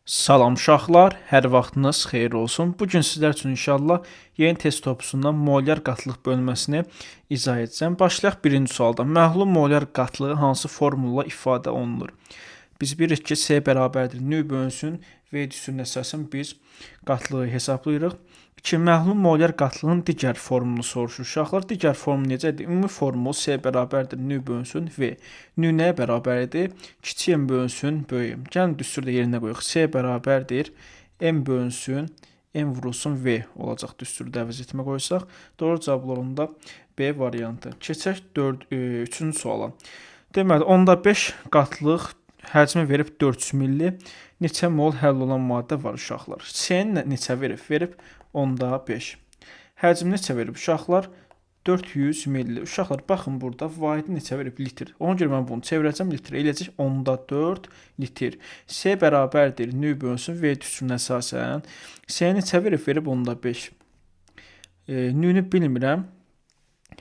Salam uşaqlar, hər vaxtınız xeyir olsun. Bu gün sizlər üçün inşallah yeni test topusundan molyar qatılıq bölməsini izah edəcəm. Başlayaq birinci sualdan. Məhlum molyar qatlığı hansı formulla ifadə olunur? Biz bilirik ki, S bərabərdir nü bölünsün V üstünə əsasən biz qatlığı hesablayırıq. 2. Məhlum molyar qatlığın digər formulunu soruşur uşaqlar. Digər formulu necədir? Ümumi formulu S bərabərdir nü bölünsün V. Nü nəyə bərabərdir? Kiçik M bölünsün böyük M. Gəlin düsturda yerinə qoyuq. S bərabərdir M bölünsün M vurulsun V olacaq düsturda əvəz etmə qoysaq. Doğru cavab olarında B variantı. Keçək 3-cü suala. Deməli, onda 5 qatlıq həcmi verib 400 milli. Neçə mol həll olan maddə var uşaqlar? S-ni neçə verib? Verib onda 5. Həcm neçə verib uşaqlar? 400 milli. Uşaqlar, baxın burada vahidi neçə verib? Litr. Ona görə mən bunu çevirəcəm litrə. Eləcək onda 4 litr. S bərabərdir nü bölünsün V üstünə əsasən. S neçə verib? Verib onda 5. Nünü bilmirəm.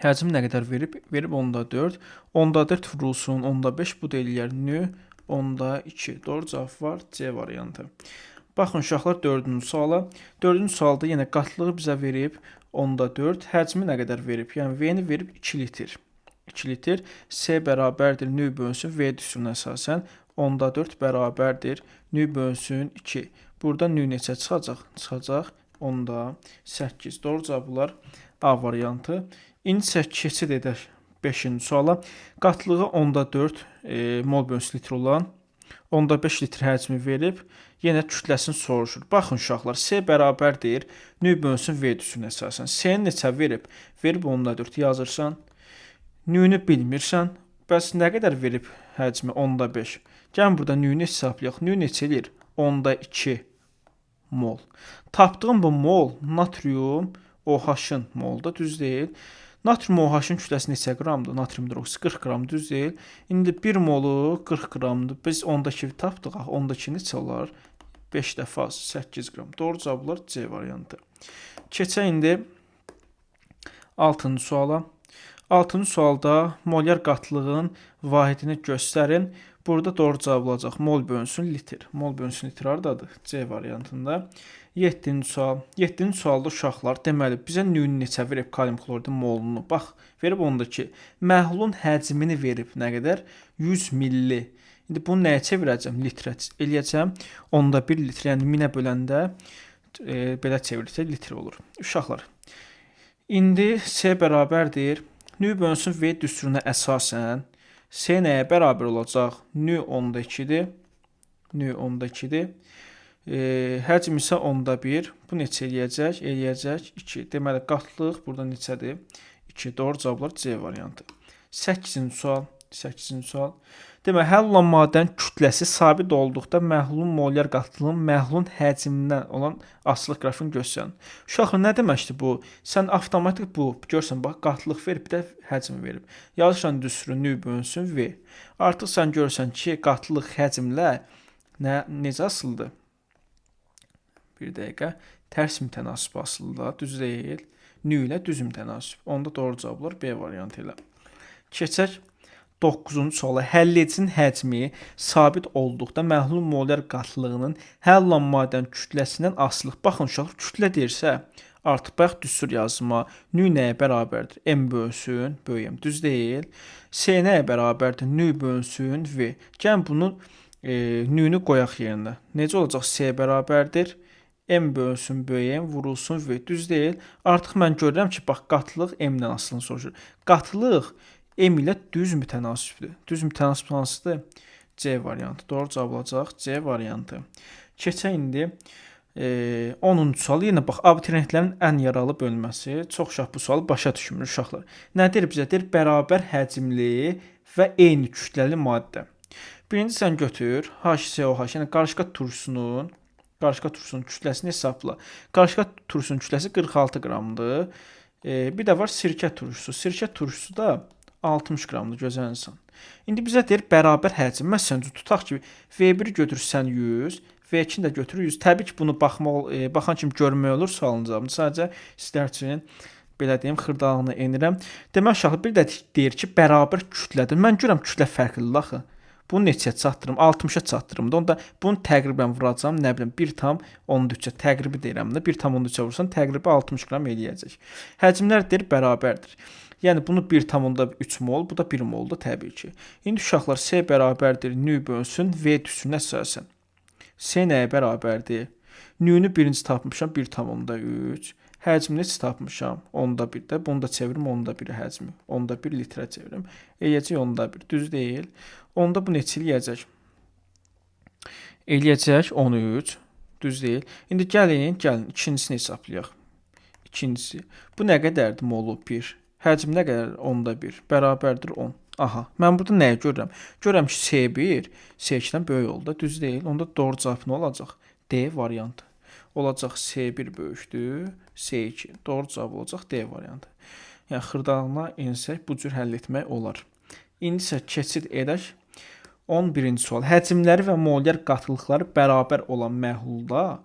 Həcm nə qədər verib? Verib onda 4. Onda 4 vurulsun onda 5. Bu da eləyər nü onda 2. Doğru cavab var C variantı. Baxın uşaqlar 4-cü suala. 4-cü sualda yenə qatlığı bizə verib onda 4. Həcmi nə qədər verib? Yəni V-ni verib 2 litr. 2 litr. S bərabərdir nü bölünsün V üstünə əsasən. Onda 4 bərabərdir nü bölünsün 2. Burada nü neçə çıxacaq? Çıxacaq onda 8. Doğru cavablar A variantı. İndi keçid edək 5-ci suala. Qatlığı onda 4 mol bölünsün litr olan onda 5 litr həcmi verib, yenə kütləsini soruşur. Baxın uşaqlar, S bərabərdir nü bölünsün V üstünə əsasən. S-ni neçə verib? Verib onda 4 yazırsan. Nü-nü bilmirsən. Bəs nə qədər verib həcmi? Onda 5. Gəlin burada nü-nü hesablayaq. Nü neçə eləyir? Onda 2 mol. Tapdığım bu mol natrium OH-ın molda, düz deyil. Natrium OH-ın kütləsi neçə qramdır? Natrium hidroksi 40 qram, düz deyil. İndi 1 molu 40 qramdır. Biz ondakı tapdıq. Ondakı neçə olar? 5 dəfə az, 8 qram. Doğru cavablar C variantı. Keçək indi 6-cı suala. 6-cı sualda molyar qatlığın vahidini göstərin. Burada doğru cavab olacaq. Mol bölünsün litr. Mol bölünsün litr hardadır? C variantında. 7-ci sual. 7-ci sualda uşaqlar, deməli, bizə nü-nü neçə verib kalium kloridin molunu? Bax, verib ondakı məhlulun həcmini verib nə qədər? 100 milli. İndi bunu nəyə çevirəcəm? Litrə eləyəcəm. Onda 1 litr, yəni 1000-ə böləndə belə çevirirsə litr olur. Uşaqlar, indi S bərabərdir nü bölünsün V düsturuna əsasən S nəyə bərabər olacaq? Nü onda 2-dir. Nü onda 2-dir. Həcm isə onda 1. Bu neçə eləyəcək? Eləyəcək 2. Deməli, qatlıq burada neçədir? 2. Doğru cavablar C variantı. 8-ci sual. 8-ci sual. Deməli, həll olunan maddənin kütləsi sabit olduqda məhlulun molyar qatlığının məhlulun həcmindən olan asılıq qrafini göstərin. Uşaqlar, nə deməkdir bu? Sən avtomatik bu, görsən, bax, qatlıq verib, bir də həcm verib. Yazırsan düsturü nü bölünsün V. Artıq sən görsən ki, qatlıq həcmlə necə asılıdır? Bir dəqiqə. Tərs mütənasib asılıdır, düz deyil. Nü ilə düz mütənasib. Onda doğru cavablar B variantı ilə. Keçək 9-cu suala. Həlledicinin həcmi sabit olduqda məhlulun molyar qatlığının həll olunan maddənin kütləsindən asılıq. Baxın uşaqlar, kütlə deyirsə, artıq bax düstur yazma. Nü nəyə bərabərdir? M bölünsün böyük M. Düz deyil. S nəyə bərabərdir? Nü bölünsün V. Gəlin bunun nü-nü qoyaq yerinə. Necə olacaq? S bərabərdir M bölünsün böyük M vurulsun V. Düz deyil. Artıq mən görürəm ki, bax, qatlıq M-dən asılını soruşur. Qatlıq M ilə düz mütənasibdir. Düz mütənasib hansıdır? C variantı. Doğru cavab olacaq C variantı. Keçək indi 10-cu sual. Yenə bax, abituriyentlərin ən yaralı bölməsi. Çox uşaq bu sualı başa düşmür uşaqlar. Nə deyir bizə? Deyir bərabər həcmli və eyni kütləli maddə. Birinci sən götür HCOH, yəni qarışqa turşusunun kütləsini hesabla. Qarışqa turşusunun kütləsi 46 qramdır. Bir də var sirkə turşusu. Sirkə turşusu da 60 qramdır, gözəl insan. İndi bizə deyir bərabər həcm. Məsələn, tutaq ki, V1-i götürsən 100, V2-ni də götürür 100. Təbii ki, bunu baxan kimi görmək olur sualın cavabını. Sadəcə sizlər üçün belə deyim, xırdalığına enirəm. Demək uşaqlar bir də deyir ki, bərabər kütlədir. Mən görürəm kütlə fərqlidir axı. Bunu neçəyə çatdırım? 60-a çatdırım da. Onda bunu təqribən vuracam. Nə bilim 1,13-ə təqribi deyirəm də. 1,13-ə vursan təqribi 60 qram eləyəcək. Həcmlər deyir bərabərdir. Yəni bunu 1,3 mol, bu da 1 moldur təbii ki. İndi uşaqlar S bərabərdir nü bölünsün V düsünə əsasən. S nəyə bərabərdir? Nünü birinci tapmışam 1,3. Həcmini neçə tapmışam? 1/10 də. Bunu da çevirim 1/10 həcmi. 1/10 litrə çevirim. Eləyəcək 1/10. Düz deyil. Onda bu neçə eləyəcək? Eləyəcək 13. Düz deyil. İndi gəlin ikincisini hesablayaq. İkincisi. Bu nə qədərdir molu 1? Həcm nə qədər? 1/10 bərabərdir 10. Aha, mən burada nəyi görürəm? Görürəm ki, S1 S2-dən böyük oldu. Düz deyil. Onda doğru cavab nə olacaq? D variantı. Olacaq S1 böyükdür, S2. Doğru cavab olacaq D variantı. Yəni xırdalığına insək bu cür həll etmək olar. İndi isə keçid edək. 11-ci sual. Həcmləri və molyar qatılıqları bərabər olan məhlulda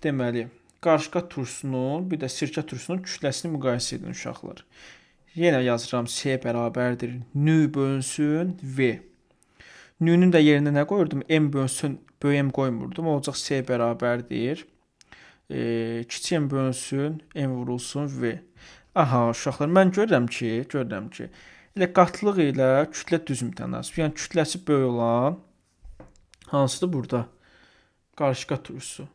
deməli qarışqa turşusunun, bir də sirkə turşusunun kütləsini müqayisə edin uşaqlar. Yenə yazıram S bərabərdir nü bölünsün V. Nünün də yerinə nə qoyurdum? M bölünsün böyük M qoymurdum. Olacaq S bərabərdir. Kiçik M bölünsün, M vurulsun V. Aha, uşaqlar, mən görürəm ki, elə qatlıq ilə kütlə düz mütənasib. Yəni kütləsi böyük olan hansıdır burada? Qarışqa turşusu.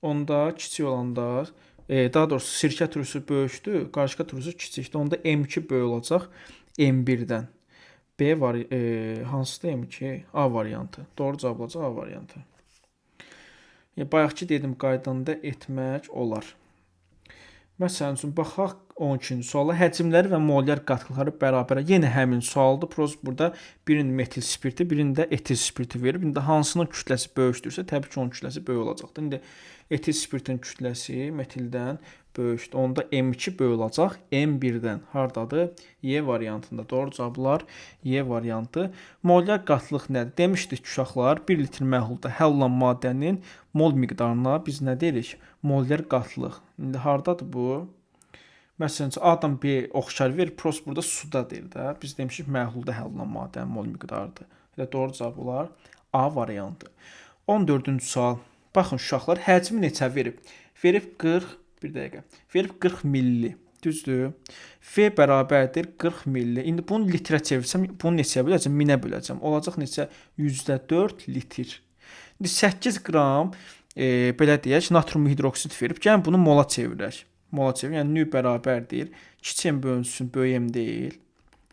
Onda kiçik olanda, daha doğrusu sirkə turşusu böyükdür, qarışqa turşusu kiçikdir. Onda M2 böyük olacaq M1-dən. B var, hansıdır M2? A variantı. Doğru cavab olacaq A variantı. Bayaqki dedim qaydanda etmək olar. Məsələn üçün baxaq 12-ci suala. Həcmləri və molyar qatılıqları bərabər. Yenə həmin sualdır. Prosta burada birinin metil spirti, birinin də etil spirti verib. İndi hansının kütləsi böyükdürsə, təbii ki, onun kütləsi böyük olacaqdır. İndi etil spirtin kütləsi metildən böyükdür. Onda M2 böyük olacaq M1-dən. Hardadır? Y variantında. Doğru cavablar Y variantı. Molyar qatılıq nədir? Demişdik uşaqlar, 1 litr məhlulda həll olunan maddənin mol miqdarına biz nə deyirik? Molyar qatılıq. İndi hardadır bu? Məsələn, A'dan B oxşar verir, prost burada suda deyil də. Biz demişik məhlulda həll olunan maddənin mol miqdarıdır. Elə doğru cavab olar A variantı. 14-cü sual. Baxın uşaqlar, həcmi neçə verib? Verib 40, bir dəqiqə. Verib 40 milli. Düzdür? V bərabərdir 40 milli. İndi bunu litrə çevirsəm, bunu neçəyə böləcəm? 1000-ə böləcəm. Olacaq neçə? %4 litr. İndi 8 qram belə deyək, natrium hidroksid verib. Gəlin bunu mola çevirək. Mola çevir. Yəni nü bərabərdir. Kiçik M bölünsün, böyük M deyil.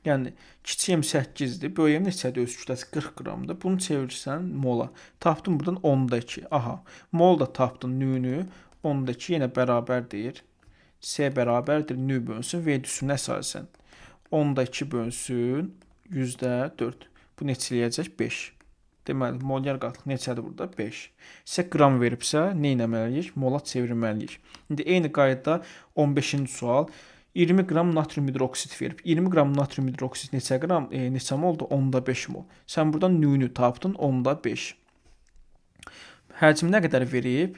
Yəni kiçik M 8-dir, böyük M neçədir? Öz kütləsi 40 qramdır. Bunu çevirsən mola. Tapdım buradan 10-2. Aha. Mol da tapdın nünü. 10-2 yenə bərabərdir. S bərabərdir nü bölünsün V düsünə əsasən. 10-2 bölünsün %4. Bu neçə eləyəcək? 5. Deməli, molyar qatılıq neçədir burada? 5. Sizə qram veribsə, nə etməliyik? Mola çevirməliyik. İndi eyni qaydada 15-ci sual. 20 qram natrium hidroksid verib. 20 qram natrium hidroksid neçə qram? Neçə moldur? 10/5 mol. Sən buradan nünü tapdın 10/5. Həcm nə qədər verib?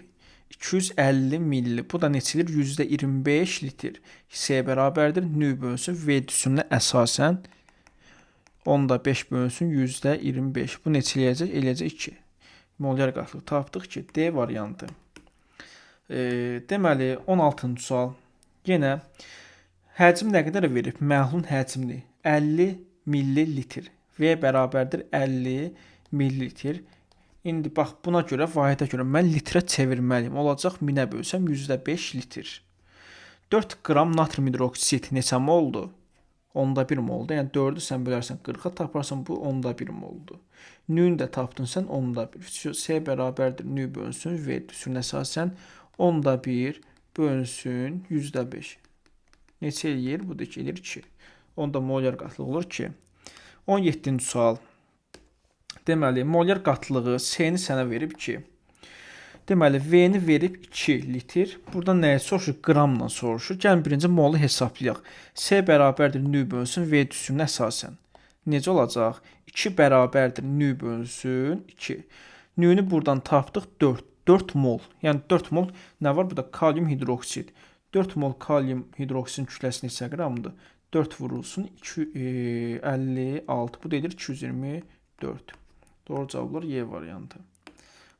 250 milli. Bu da neçədir? %25 litr. S bərabərdir. Nü bölünsün V düsünə əsasən 10/5 bölünsün %25. Bu neçə eləyəcək? Eləyəcək 2. Molyar qatılıq tapdıq ki, D variantı. Deməli, 16-cı sual. Yenə həcm nə qədər verib? Məhlulun həcmini 50 millilitr. V bərabərdir 50 millilitr. İndi bax, buna görə, vahidə görə mən litrə çevirməliyim. Olacaq 1000-ə bölsəm %5 litr. 4 qram natrium hidroksid neçə moldur? 10/1 moldur. Yəni 4-ü sən bölərsən 40-a taparsan, bu 10/1 moldur. Nünü də tapdın sən 10/1. S bərabərdir nü bölünsün V düsünə əsasən 10/1 bölünsün %5. Neçə eləyir? Bu da eləyir 2. Onda molyar qatılıq olur 2. 17-ci sual. Deməli, molyar qatılığı S-ni sənə verib 2. Deməli, V-ni verib 2 litr. Burada nəyə soruşur? Qramla soruşur. Gəlin birinci molu hesablayaq. S bərabərdir nü bölünsün V düsünə əsasən. Necə olacaq? 2 bərabərdir nü bölünsün 2. Nünü buradan tapdıq 4. 4 mol. Yəni 4 mol nə var burada? Kalium hidroksid. 4 mol kalium hidroksidin kütləsi neçə qramdır? 4 vurulsun 56. Bu da edir 224. Doğru cavab olar Y variantı.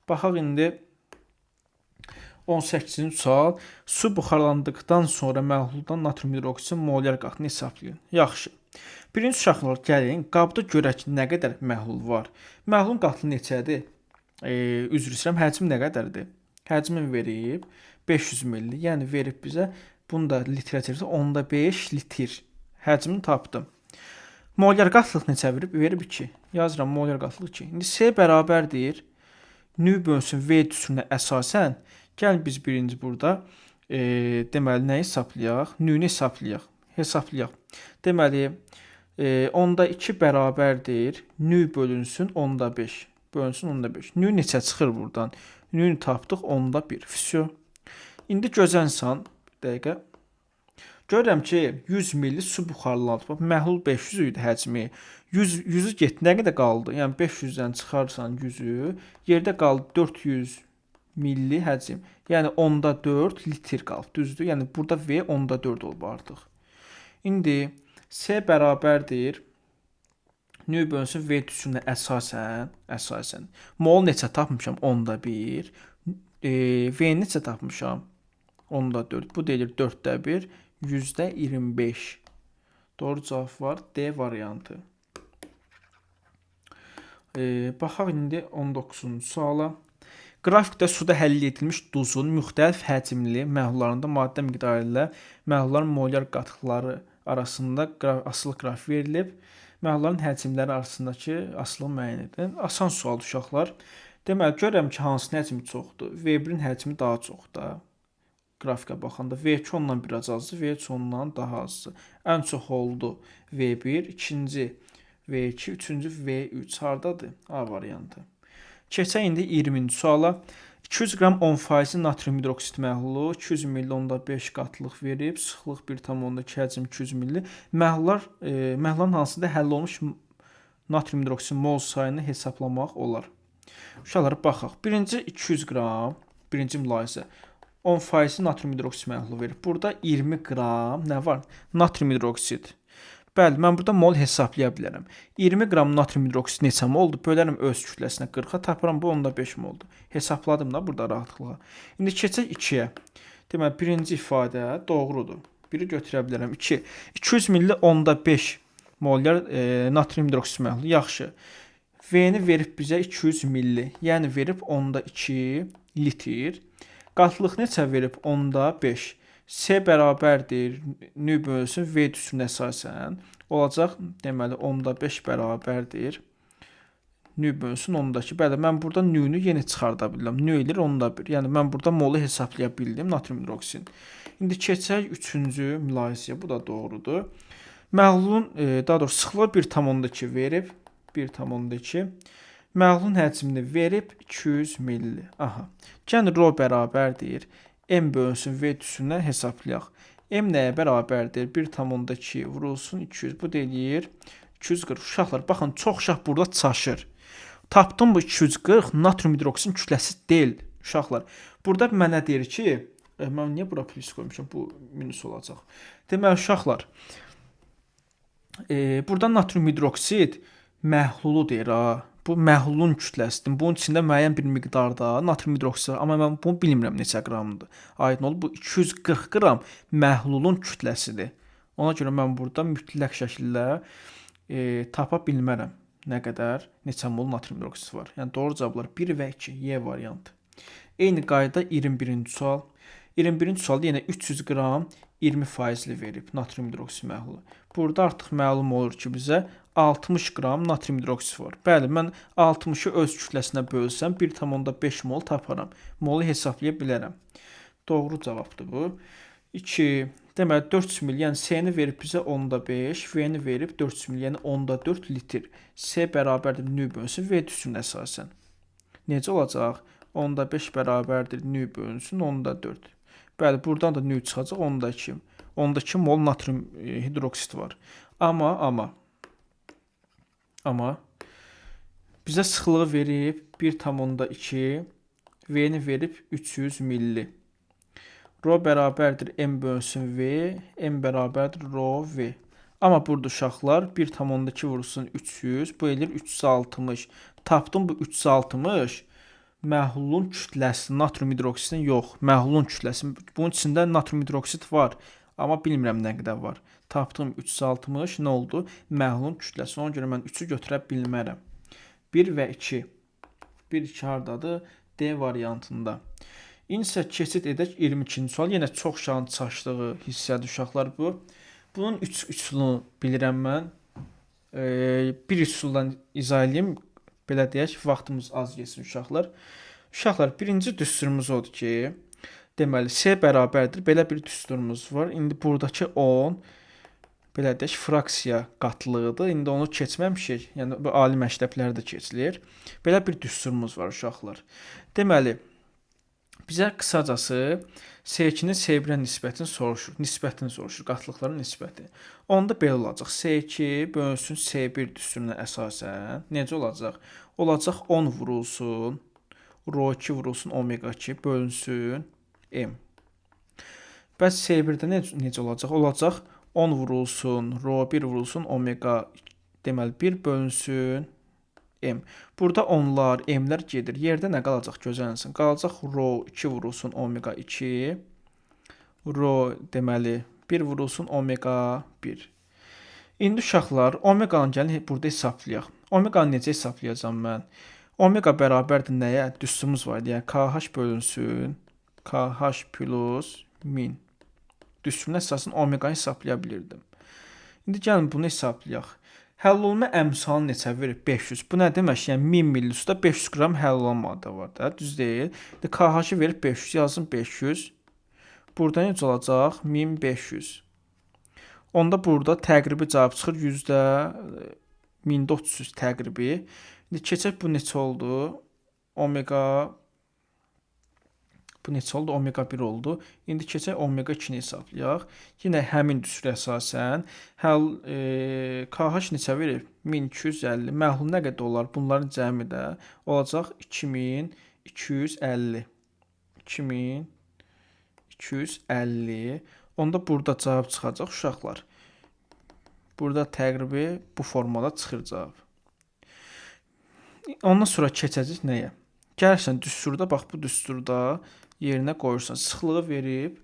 Baxaq indi 18-ci sual. Su buxarlandıqdan sonra məhluldan natrium hidroksidin molyar qatını hesablayın. Yaxşı. Birinci uşaqlar gəlin, qabda görək nə qədər məhlul var. Məhlulun qatı neçədir? Üzr istəyirəm, həcmi nə qədərdir? Həcmin verib 500 ml, yəni verib bizə, bunu da litrə çevirsə 5 litr. Həcmini tapdım. Molyar qatlıq neçə verib? Verib 2. Yazıram molyar qatlıq 2. İndi S bərabərdir. Nü bölünsün V düsturuna əsasən, gəl biz birinci burada deməli nə hesablayaq? Nünü hesablayaq. Deməli 2 bərabərdir. Nü bölünsün 5. Bölünsün 5. Nü neçə çıxır buradan? Nünü tapdıq 1. Fisyo. İndi gözənsən, bir dəqiqə. Görürəm ki, 100 ml su buxarlanıb. Məhlul 500 idi həcmi. 100'ü getdi. Nə qədər qaldı? Yəni 500-dən çıxarsan 100'ü, yerdə qaldı 400 ml həcm. Yəni 4 litr qalıb, düzdür? Yəni burada V 4 olub artıq. İndi S bərabərdir. Nü bölünsün V düsturuna əsasən. Mol neçə tapmışam? 1. V neçə tapmışam? 4. Bu deyilir 4/1. %25. Doğru cavab var. D variantı. Baxaq indi 19-cu suala. Qrafikdə suda həll edilmiş duzun müxtəlif həcmli məhlullarında maddə miqdarı ilə məhlulların molyar qatıqları arasında asılı qrafik verilib. Məhlulların həcmləri arasındakı asılılıq müəyyən edin. Asan sual uşaqlar. Deməli, görürəm ki, hansının həcmi çoxdur? V1-in həcmi daha çoxdur. Qrafikə baxanda V2 ondan biraz azdır, V3 ondan daha azdır. Ən çox oldu V1, ikinci V2, üçüncü V3 hardadır? A variantı. Keçək indi 20-ci suala. 200 qram 10% natrium hidroksid məhlulu 200 ml 5 qatlıq verib, sıxlıq 1,2 həcm 200 ml. Məhlulların hansında həll olmuş natrium hidroksid mol sayını hesablamaq olar. Uşaqlara baxaq. Birinci 200 qram, birinci mülahisə 10% natrium hidroksid məhlulu verib. Burada 20 qram nə var? Natrium hidroksid. Bəli, mən burada mol hesablaya bilərəm. 20 qram natrium hidroksid neçə moldur? Bölərəm öz kütləsinə 40-a, tapıram bu 5 moldur. Hesapladım da burada rahatlıqla. İndi keçək 2-yə. Deməli, birinci ifadə doğrudur. Biri götürə bilərəm. 2. 200 ml 5 molyar natrium hidroksid məhlulu. Yaxşı. V-ni verib bizə 200 ml. Yəni verib 2 litr. Qatlıq neçə verib? 5. S bərabərdir. Nü bölünsün V düsturuna əsasən olacaq. Deməli 5 bərabərdir. Nü bölünsün 10-dakı. Bəli, mən burada nünü yenə çıxarda bilirəm. Nü edir 1. Yəni mən burada molu hesablaya bildim natrium hidroksidin. İndi keçək 3-cü mülahisəyə. Bu da doğrudur. Məhlulun daha doğrusu sıxlığı 1,2 verib. 1,2. Məhlulun həcmini verib 200 ml. Aha. Yəni rho bərabərdir. M bölünsün V düsturuna hesablayaq. M nəyə bərabərdir? 1,2 vurulsun 200. Bu deyir 240. Uşaqlar, baxın, çox uşaq burada çaşır. Tapdım bu 240 natrium hidroksidin kütləsi deyil. Uşaqlar, burada mənə deyir ki, mən niyə bura plus qoymuşam? Bu minus olacaq. Deməli, uşaqlar, burada natrium hidroksid məhlulu deyir ha. Bu məhlulun kütləsidir. Bunun içində müəyyən bir miqdarda natrium hidroksid var. Amma mən bunu bilmirəm neçə qramdır. Aydın oldu. Bu 240 qram məhlulun kütləsidir. Ona görə mən burada mütləq şəkildə tapa bilmərəm. Nə qədər, neçə mol natrium hidroksid var. Yəni doğru cavablar 1 və 2. Y variantı. Eyni qayda 21-ci sual. 21-ci sualda yenə 300 qram 20%li verib natrium hidroksid məhlulu. Burada artıq məlum olur ki, bizə 60 qram natrium hidroksid var. Bəli, mən 60-ı öz kütləsinə bölsəm 1,5 mol taparam. Molu hesablaya bilərəm. Doğru cavabdır bu. 2. Deməli 400 ml, yəni S-ni verib bizə 5, V-ni verib 400 ml, yəni 4 litr. S bərabərdir nü bölünsün V düsturuna əsasən. Necə olacaq? 5 bərabərdir nü bölünsün 4. Bəli, buradan da nü çıxacaq 2. 2 mol natrium hidroksid var. Amma bizə sıxlığı verib 1,2, V-ni verib 300 ml. Rho bərabərdir M bölünsün V, M bərabərdir Rho V. Amma burada uşaqlar 1,2 vurulsun 300, bu eləyir 360. Tapdım bu 360 məhlulun kütləsi, natrium hidroksidin yox, məhlulun kütləsi. Bunun içində natrium hidroksid var, amma bilmirəm nə qədər var. Tapdım 360 nə oldu? Məhlulun kütləsi. Ona görə mən 3-ü götürə bilmərəm. 1 və 2. 1 2 hardadır? D variantında. İndi isə keçid edək 22-ci sual. Yenə çox uşağın çaşdığı hissədir uşaqlar bu. Bunun 3 üsulunu bilirəm mən. Bir üsuldan izah edeyim. Belə deyək, vaxtımız az getsin uşaqlar. Uşaqlar, birinci düsturumuz odur ki, deməli C bərabərdir. Belə bir düsturumuz var. İndi buradakı 10 belə deyək, fraksiya qatlığıdır. İndi onu keçməmişik. Yəni bu ali məktəblərdə keçilir. Belə bir düsturumuz var uşaqlar. Deməli, bizə qısacası C2-nin C1-ə nisbətini soruşur. Nisbətini soruşur, qatlıqların nisbəti. Onda belə olacaq. C2 bölünsün C1 düsturuna əsasən necə olacaq? Olacaq 10 vurulsun, ρ2 vurulsun omega 2 bölünsün m. Bəs C1-də necə olacaq? Olacaq 10 vurulsun, ρ1 vurulsun omega deməli 1 bölünsün m. Burada onlar, m'lər gedir. Yerdə nə qalacaq gözlənilsin? Qalacaq ρ2 vurulsun omega 2, ρ deməli 1 vurulsun omega 1. İndi uşaqlar, omeganı gəlin burada hesablayaq. Omeganı necə hesablayacağam mən? Omega bərabərdir nəyə? Düsturumuz var. Yəni KH bölünsün KH plus min. Düsturun əsasını omeganı hesablaya bilirdim. İndi gəlin bunu hesablayaq. Həll olma əmsalı neçə verir? 500. Bu nə demək? Yəni 1000 mililitrdə 500 qram həll olan maddə var da, düz deyil. İndi KH-ı verib 500, yazın 500. Burada necə olacaq? 1500. Onda burada təqribi cavab çıxır %1300 təqribi. İndi keçək bu neçə oldu? Bu neçə oldu? Omega 1 oldu. İndi keçək omega 2-ni hesablayaq. Yenə həmin düstura əsasən KH neçə verir? 1250. Məhlul nə qədər olar? Bunların cəmi də olacaq 2250. 2250. Onda burada cavab çıxacaq uşaqlar. Burada təqribi bu formada çıxır cavab. Ondan sonra keçəcək nəyə? Gəlirsən düsturda, bax bu düsturda yerinə qoyursan. Sıxlığı verib,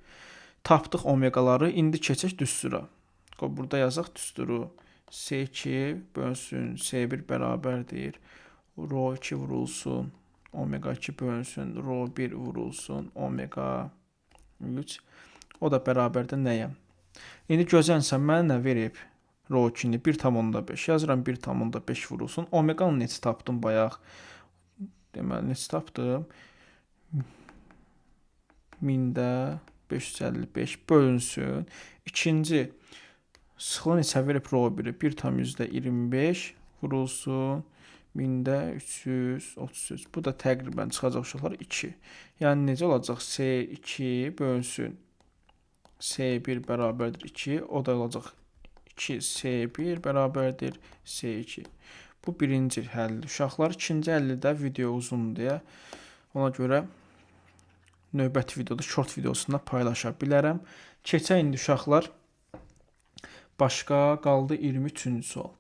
tapdıq omegaları. İndi keçək düstura. Burada yazaq düsturu. C2 bölünsün C1 bərabərdir. ρ2 vurulsun omega 2 bölünsün ρ1 vurulsun omega 3. O da bərabərdir nəyə? İndi gözlənsən mənə nə verib? ρ2-ni 1,5 yazıram. 1,5 vurulsun. Omeganı neçə tapdım bayaq? Deməli, neçə tapdım? 1000-də 555 bölünsün. İkinci sıxlıq neçə verib ρ1-i? 1,25 vurulsun. 1000-də 333. Bu da təqribən çıxacaq uşaqlar 2. Yəni necə olacaq? C2 bölünsün C1 bərabərdir 2. O da olacaq 2 C1 bərabərdir C2. Bu birinci həldir. Uşaqlar, ikinci həlli də video uzundur deyə. Ona görə növbəti videoda, short videosunda paylaşa bilərəm. Keçək indi uşaqlar. Başqa qaldı 23-cü sual.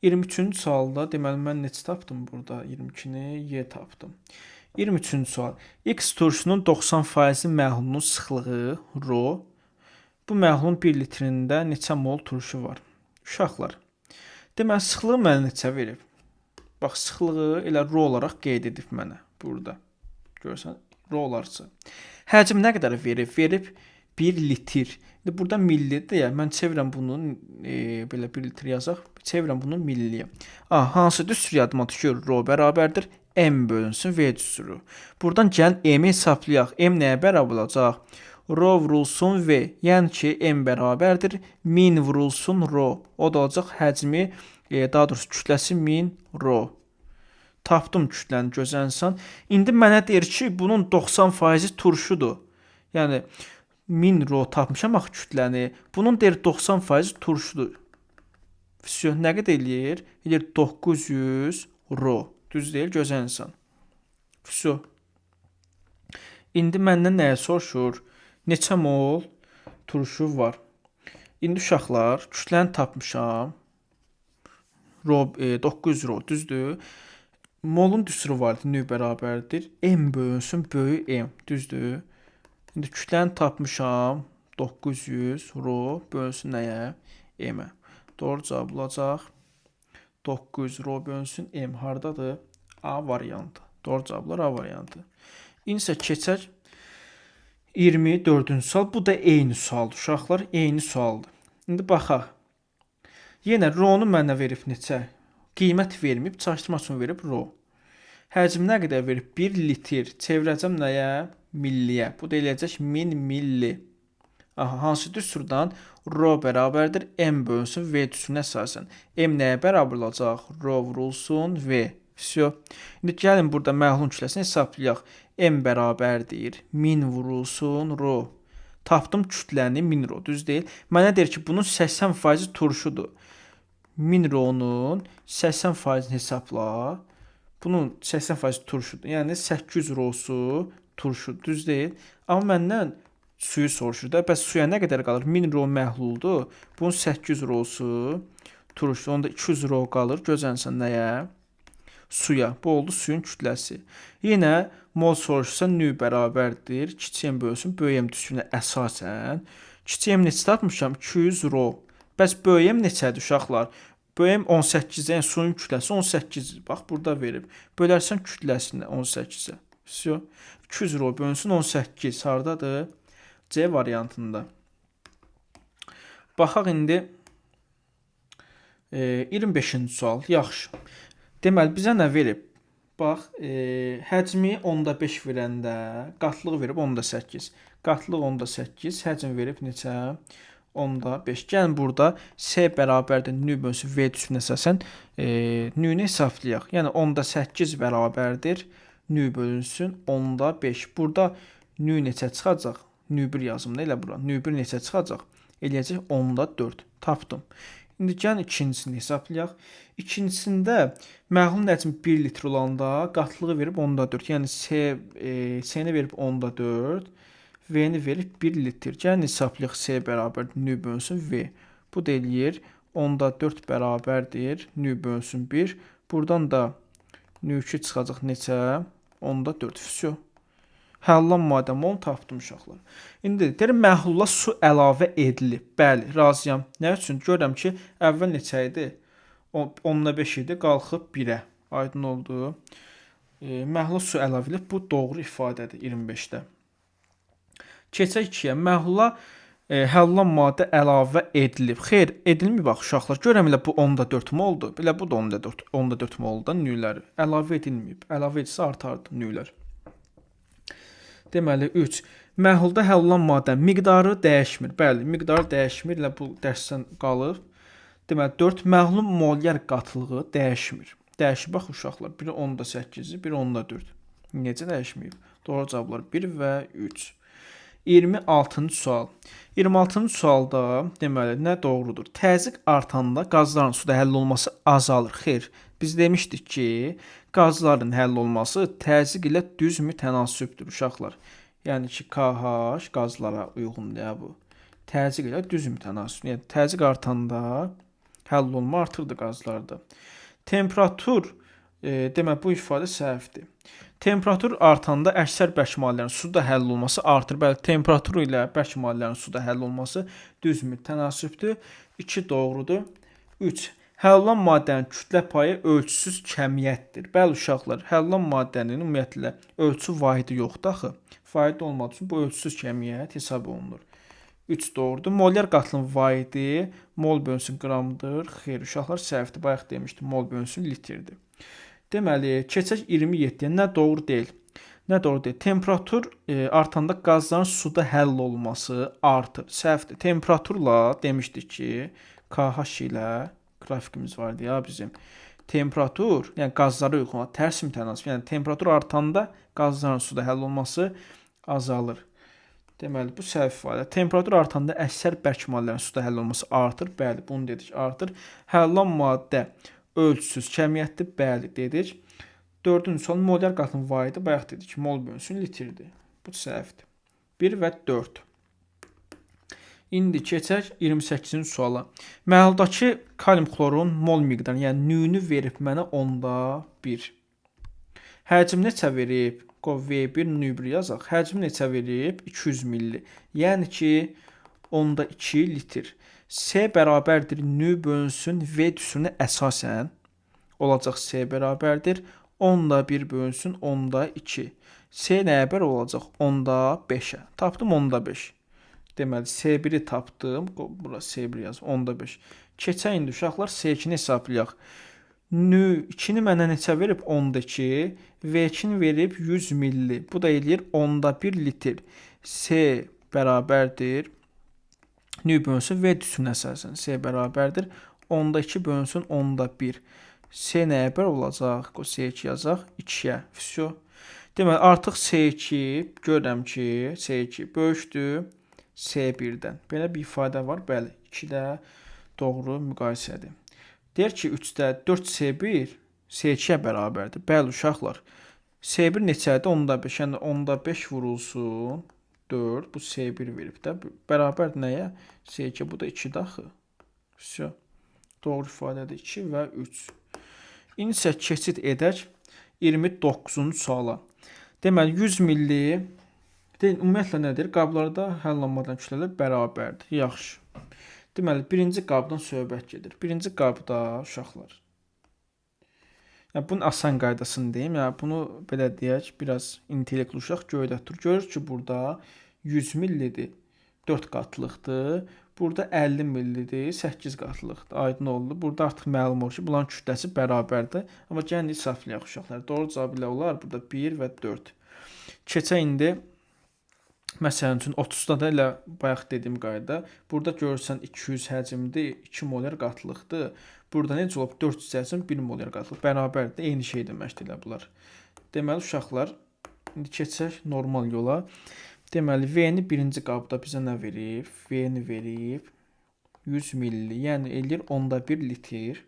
23-cü sualda deməli mən neçə tapdım burada? 22-ni Y tapdım. 23-cü sual. X turşunun 90% məhlulunun sıxlığı ρ. Bu məhlulun 1 litrində neçə mol turşu var? Uşaqlar, deməli sıxlığı mənə neçə verib? Bax, sıxlığı elə ρ olaraq qeyd edib mənə burada. Görürsən, ρ olarsa. Həcm nə qədər verib? Verib 1 litr. İndi burada millidir ya. Mən çevirəm bunu belə 1 litr yazaq. Çevirəm bunu milliyə. Hansı düstur yadıma düşür? ρ bərabərdir m bölünsün v düsturu. Buradan gəlin m hesablayaq. M nəyə bərabər olacaq? ρ vurulsun v. Yəni ki, m bərabərdir 1000 vurulsun ρ. O da olacaq həcmi, daha doğrusu kütləsi 1000 ρ. Tapdım kütləni, gözlənsən. İndi mənə deyir ki, bunun 90% turşudur. Yəni 1000 ρ tapmışam axı kütləni. Bunun deyir 90% turşudur. Vəsiyo nə qədər eləyir? Eləyir 900 ρ. Düz deyil, gözlənsən. Vəsiyo. İndi məndən nəyə soruşur? Neçə mol turşu var? İndi uşaqlar, kütləni tapmışam. 900 ρ, düzdür? molun düstur variantı nü bərabərdir. M bölünsün böyük M. Düzdür? İndi kütləni tapmışam. 900 rho bölünsün nəyə? M-ə. Doğru cavab olacaq. 900 rho bölünsün M hardadır? A variantı. Doğru cavablar A variantı. İndi isə keçək 24-cü sual. Bu da eyni sualdır uşaqlar. Eyni sualdır. İndi baxaq. Yenə rho-nu mənə verib neçə? Qiymət verməyib, çaşdırma üçün verib rho. Həcm nə qədər verib? 1 litr. Çevirəcəm nəyə? Milliyə. Bu da eləyəcək 1000 milli. Aha, hansı düsturdan? Rho bərabərdir M bölünsün V düsturuna əsasən. M nəyə bərabər olacaq? Rho vurulsun V. Всё. İndi gəlin burada məhlul kütləsini hesablayaq. M bərabərdir 1000 vurulsun rho. Tapdım kütləni 1000 rho. Düz deyil? Mənə deyir ki, bunun 80% turşudur. 1000 rho-nun 80%-ni hesabla. Bunun 80% turşudur. Yəni 800 rho-su turşudur. Düz deyil? Amma məndən suyu soruşur da. Bəs suya nə qədər qalır? 1000 rho məhluldur. Bunun 800 rho-su turşudur. Onda 200 rho qalır. Gözənsən nəyə? Suya. Bu oldu suyun kütləsi. Yenə mol soruşsa nü bərabərdir. Kiçik M bölünsün böyük M düsturuna əsasən. Kiçik M neçə tapmışam? 200 rho. Bəs böyük M neçədir uşaqlar? Böyük M 18-dir. Yəni suyun kütləsi 18-dir. Bax burada verib. Bölərsən kütləsini 18-ə. Всё. 200 rho bölünsün 18. Hardadır? C variantında. Baxaq indi 25-ci sual. Yaxşı. Deməli, bizə nə verib? Bax, həcmi 10/5 verəndə, qatlıq verib 10/8. Qatlıq 10/8, həcm verib neçə? 10/5. Gəlin burada S bərabərdir nü bölünsün V düsturuna əsasən nü-nü hesablayaq. Yəni 10/8 bərabərdir nü bölünsün 10/5. Burada nü neçə çıxacaq? Nü 1 yazım da elə bura. Nü 1 neçə çıxacaq? Eləyəcək 10/4. Tapdım. İndi gəlin ikincisini hesablayaq. İkincisində məhlulun həcmi 1 litr olanda qatlığı verib 10/4. Yəni S-ni verib 10/4, V-ni verib 1 litr. Gəlin hesablayaq S bərabərdir nü bölünsün V. Bu da eləyir 10/4 bərabərdir nü bölünsün 1. Buradan da nü 2 çıxacaq neçə? 10/4. Всё. Həllan maddə mol tapdım uşaqlar. İndi deyir məhlulla su əlavə edilib. Bəli, razıyam. Nə üçün? Görürəm ki, əvvəl neçə idi? 10/5 idi, qalxıb 1-ə. Aydın oldu. Məhlula su əlavə edilib. Bu doğru ifadədir 25-də. Keçək 2-yə. Məhlula həllan maddə əlavə edilib. Xeyr, edilmir bax uşaqlar. Görürəm elə bu 10/4 moldur. Belə bu da 10/4 molda nüləri. Əlavə edilməyib. Əlavə edilsə artardı nülər. Deməli 3. Məhlulda həll olunan maddənin miqdarı dəyişmir. Bəli, miqdarı dəyişmir. Elə bu dərsdən qalıb. Deməli 4. Məhlulun molyar qatılığı dəyişmir. Dəyişir bax uşaqlar. Biri 10/8-dir, biri 10/4. Necə dəyişməyib? Doğru cavablar 1 və 3. 26-cı sual. 26-cı sualda deməli nə doğrudur? Təzyiq artanda qazların suda həll olması azalır. Xeyr, biz demişdik ki, qazların həll olması təzyiq ilə düz mütənasibdir uşaqlar. Yəni ki, KH qazlara uyğundur bu. Təzyiq ilə düz mütənasib. Yəni təzyiq artanda həll olma artırdı qazlarda. Temperatur demək bu ifadə səhvdir. Temperatur artanda əksər bərk maddələrin suda həll olması artır. Bəli, temperatur ilə bərk maddələrin suda həll olması düz mütənasibdir. 2 doğrudur. 3. Həll olunan maddənin kütlə payı ölçüsüz kəmiyyətdir. Bəli uşaqlar, həll olunan maddənin ümumiyyətlə ölçü vahidi yoxdur axı. Vahid olmadığı üçün bu ölçüsüz kəmiyyət hesab olunur. 3 doğrudur. Molyar qatılım vahidi mol bölünsün qramdır. Xeyr, uşaqlar səhvdir. Bayaq demişdim, mol bölünsün litrdir. Deməli, keçək 27-yə. Nə doğru deyil? Nə doğru deyil? Temperatur artanda qazların suda həll olması artır. Səhvdir. Temperaturla demişdik ki, KH ilə qrafikimiz vardı ya bizim. Temperatur, yəni qazlara uyğun, tərs mütənasib. Yəni temperatur artanda qazların suda həll olması azalır. Deməli, bu səhv ifadə. Temperatur artanda əksər bərk maddələrin suda həll olması artır. Bəli, bunu dedik, artır. Həll olunan maddə ölçüsüz kəmiyyətdir. Bəli, dedik. 4-cü sual molyar qatılım vahidi bayaq dedik ki, mol bölünsün litrdir. Bu səhvdir. 1 və 4. İndi keçək 28-ci suala. Məluldakı kalium xlorun mol miqdarı, yəni nü-nü verib mənə 10/1. Həcm neçə verib? V1 nü1 yazaq. Həcm neçə verib? 200 milli. Yəni ki, onda 2 litr. S bərabərdir nü bölünsün V düsünə əsasən olacaq S bərabərdir 10^1 bölünsün 10^2. S nəyə bərabər olacaq? 10^5-ə. Tapdım 10^5. Deməli S1-i tapdım. Bura S1 yazım 10^5. Keçək indi uşaqlar S2-ni hesablayaq. Nü 2-ni mənə neçə verib? 10^2. V2-ni verib 100 milli. Bu da eləyir 10^1 litr. S bərabərdir nü bölünsün V düsünə əsasən. S bərabərdir 10^2 bölünsün 10^1. S nəyə bərabər olacaq? S2 yazaq 2-yə. Vəsə. Deməli artıq S2 görürəm ki, S2 böyükdür S1-dən. Belə bir ifadə var. Bəli, 2-də doğru müqayisədir. Deyir ki, 3-də 4S1 S2-yə bərabərdir. Bəli uşaqlar. S1 neçədir? 10^5. Yəni 10^5 vurulsun 4. Bu S1 verib də. Bərabər nəyə? S2 bu da 2-də axı. Vəsə. Doğru ifadədir 2 və 3. İndi isə keçid edək 29-cu suala. Deməli 100 milli ümumiyyətlə nədir? Qablarda həll olunmadan kütlələr bərabərdir. Yaxşı. Deməli birinci qabdan söhbət gedir. Birinci qabda uşaqlar. Yəni bunun asan qaydasını deyim. Yəni bunu belə deyək, biraz intellektli uşaq göydətdir. Görür ki, burada 100 millidir. 4 qatlıqdır. Burada 50 millidir. 8 qatlıqdır. Aydın oldu. Burada artıq məlum olur ki, bunların kütləsi bərabərdir. Amma gəlin hesablayaq uşaqlar. Doğru cavab ilə olar. Burada 1 və 4. Keçək indi məsələn üçün 30-da da elə bayaq dediyim qayda. Burada görürsən 200 həcmdir, 2 molar qatlıqdır. Burada necə olub? 400 həcm 1 molar qatlıq. Bərabərdir. Eyni şey deməkdir elə bunlar. Deməli uşaqlar, indi keçək normal yola. Deməli V-ni birinci qabda bizə nə verib? V-ni verib 100 milli, yəni eləyir 10^1 litr.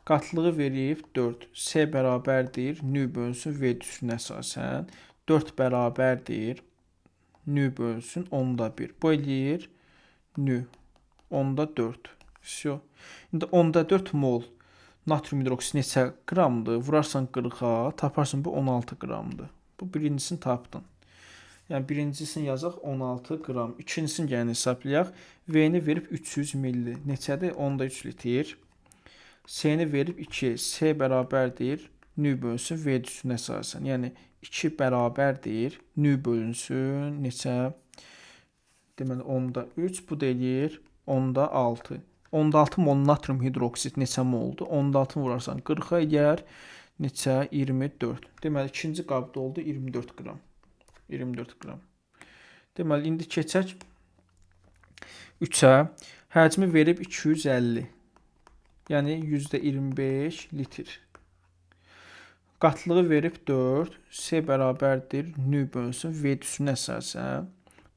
Qatlığı verib 4. S bərabərdir nü bölünsün V düsünə əsasən 4 bərabərdir nü bölünsün 10^1. Bu eləyir nü 10^4. Vəsə. İndi 10^4 mol natrium hidroksid neçə qramdır? Vurarsan 40-a, taparsan bu 16 qramdır. Bu birincisini tapdın. Yəni birincisini yazaq 16 qram. İkincisini gəlin hesablayaq. V-ni verib 300 milli. Neçədir? 10^3 litr. S-ni verib 2. S bərabərdir nü bölünsün V düsünə əsasən. Yəni 2 bərabərdir nü bölünsün neçə? Deməli 10^3. Bu da eləyir 10^6. 10^6 mol natrium hidroksid neçə moldur? 10^6 vurarsan 40-a eləyər neçə? 24. Deməli ikinci qabda oldu 24 qram. 24 qram. Deməli indi keçək 3-ə. Həcmi verib 250. Yəni %25 litr. Qatlığı verib 4. S bərabərdir nü bölünsün V düsünə əsasən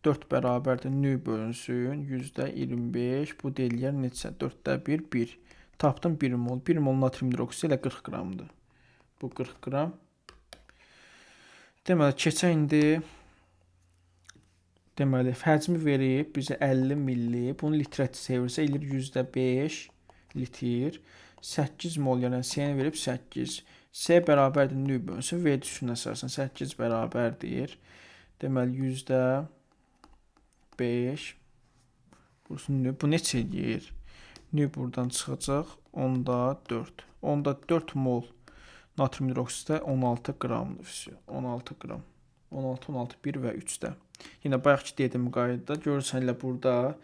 4 bərabərdir nü bölünsün %25. Bu deyillər neçə? 4^1 1. Tapdım 1 mol. 1 mol natrium hidroksid ilə 40 qramdır. Bu 40 qram. Deməli keçək indi deməli həcmi verib bizə 50 milli. Bunu litrə çevirsə eləyir %5 litr. 8 mol yəni S-ni verib 8. S bərabərdir nü bölünsün V düsünə əsasən 8 bərabərdir. Deməli %5 bu neçə eləyir? Nü buradan çıxacaq 10^4. 10^4 mol natrium hidroksidə 16 qramdır. 16 qram. 16, 16, 1 və 3-də. Yenə bayaqki dediyim qaydada görürsən elə burada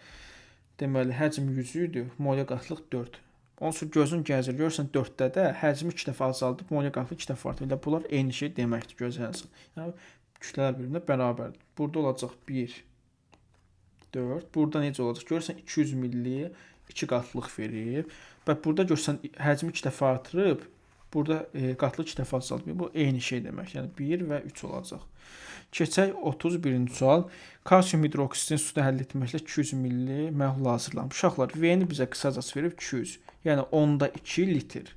deməli həcm 100 idi, molə qatlıq 4. Onsuz gözün gəzir, görürsən 4-də də həcmi 2 dəfə azaldıb, molə qatlıq 2 dəfə artıb. Elə bunlar eyni şey deməkdir, gözlənsin. Yəni kütlələr bir-birinə bərabərdir. Burada olacaq 1, 4. Burada necə olacaq? Görürsən 200 milli 2 qatlıq verib. Və burada görürsən həcmi 2 dəfə artırıb, burada qatlıq 2 dəfə azaldıb. Bu eyni şey demək. Yəni 1 və 3 olacaq. Keçək 31-ci sual. Kalsium hidroksidini suda həll etməklə 200 milli məhlul hazırlanıb. Uşaqlar, V-ni bizə qısacası verib 200. Yəni 10^2 litr.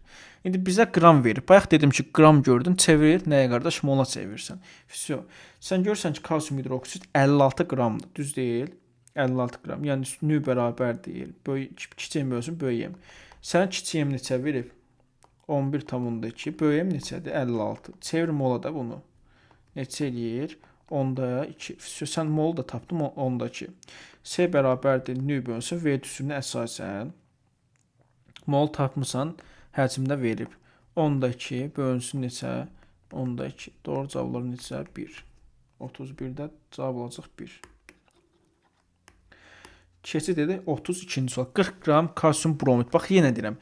İndi bizə qram verib. Bayaq dedim ki, qram gördün, çevir. Nəyə qardaş? Mola çevirsən. Vəsə. Sən görürsən ki, kalsium hidroksid 56 qramdır. Düz deyil? 56 qram. Yəni nü bərabər deyil. Kiçik M bölsün böyük M. Sənin kiçik M neçə verib? 11,2 bölüm neçədir? 56. Çevir mola da bunu. Neçə eləyir? 10-2. Sən molu da tapdın 10-2. S bərabərdir nü bölünsün V düsturuna əsasən. Mol tapmısan, həcmdə verib. 10-2 bölünsün neçə? 10-2. Doğru cavablar neçə? 1. 31-də cavab olacaq 1. Keçid edə 32-ci sual. 40 qram kalsium bromid. Bax, yenə deyirəm.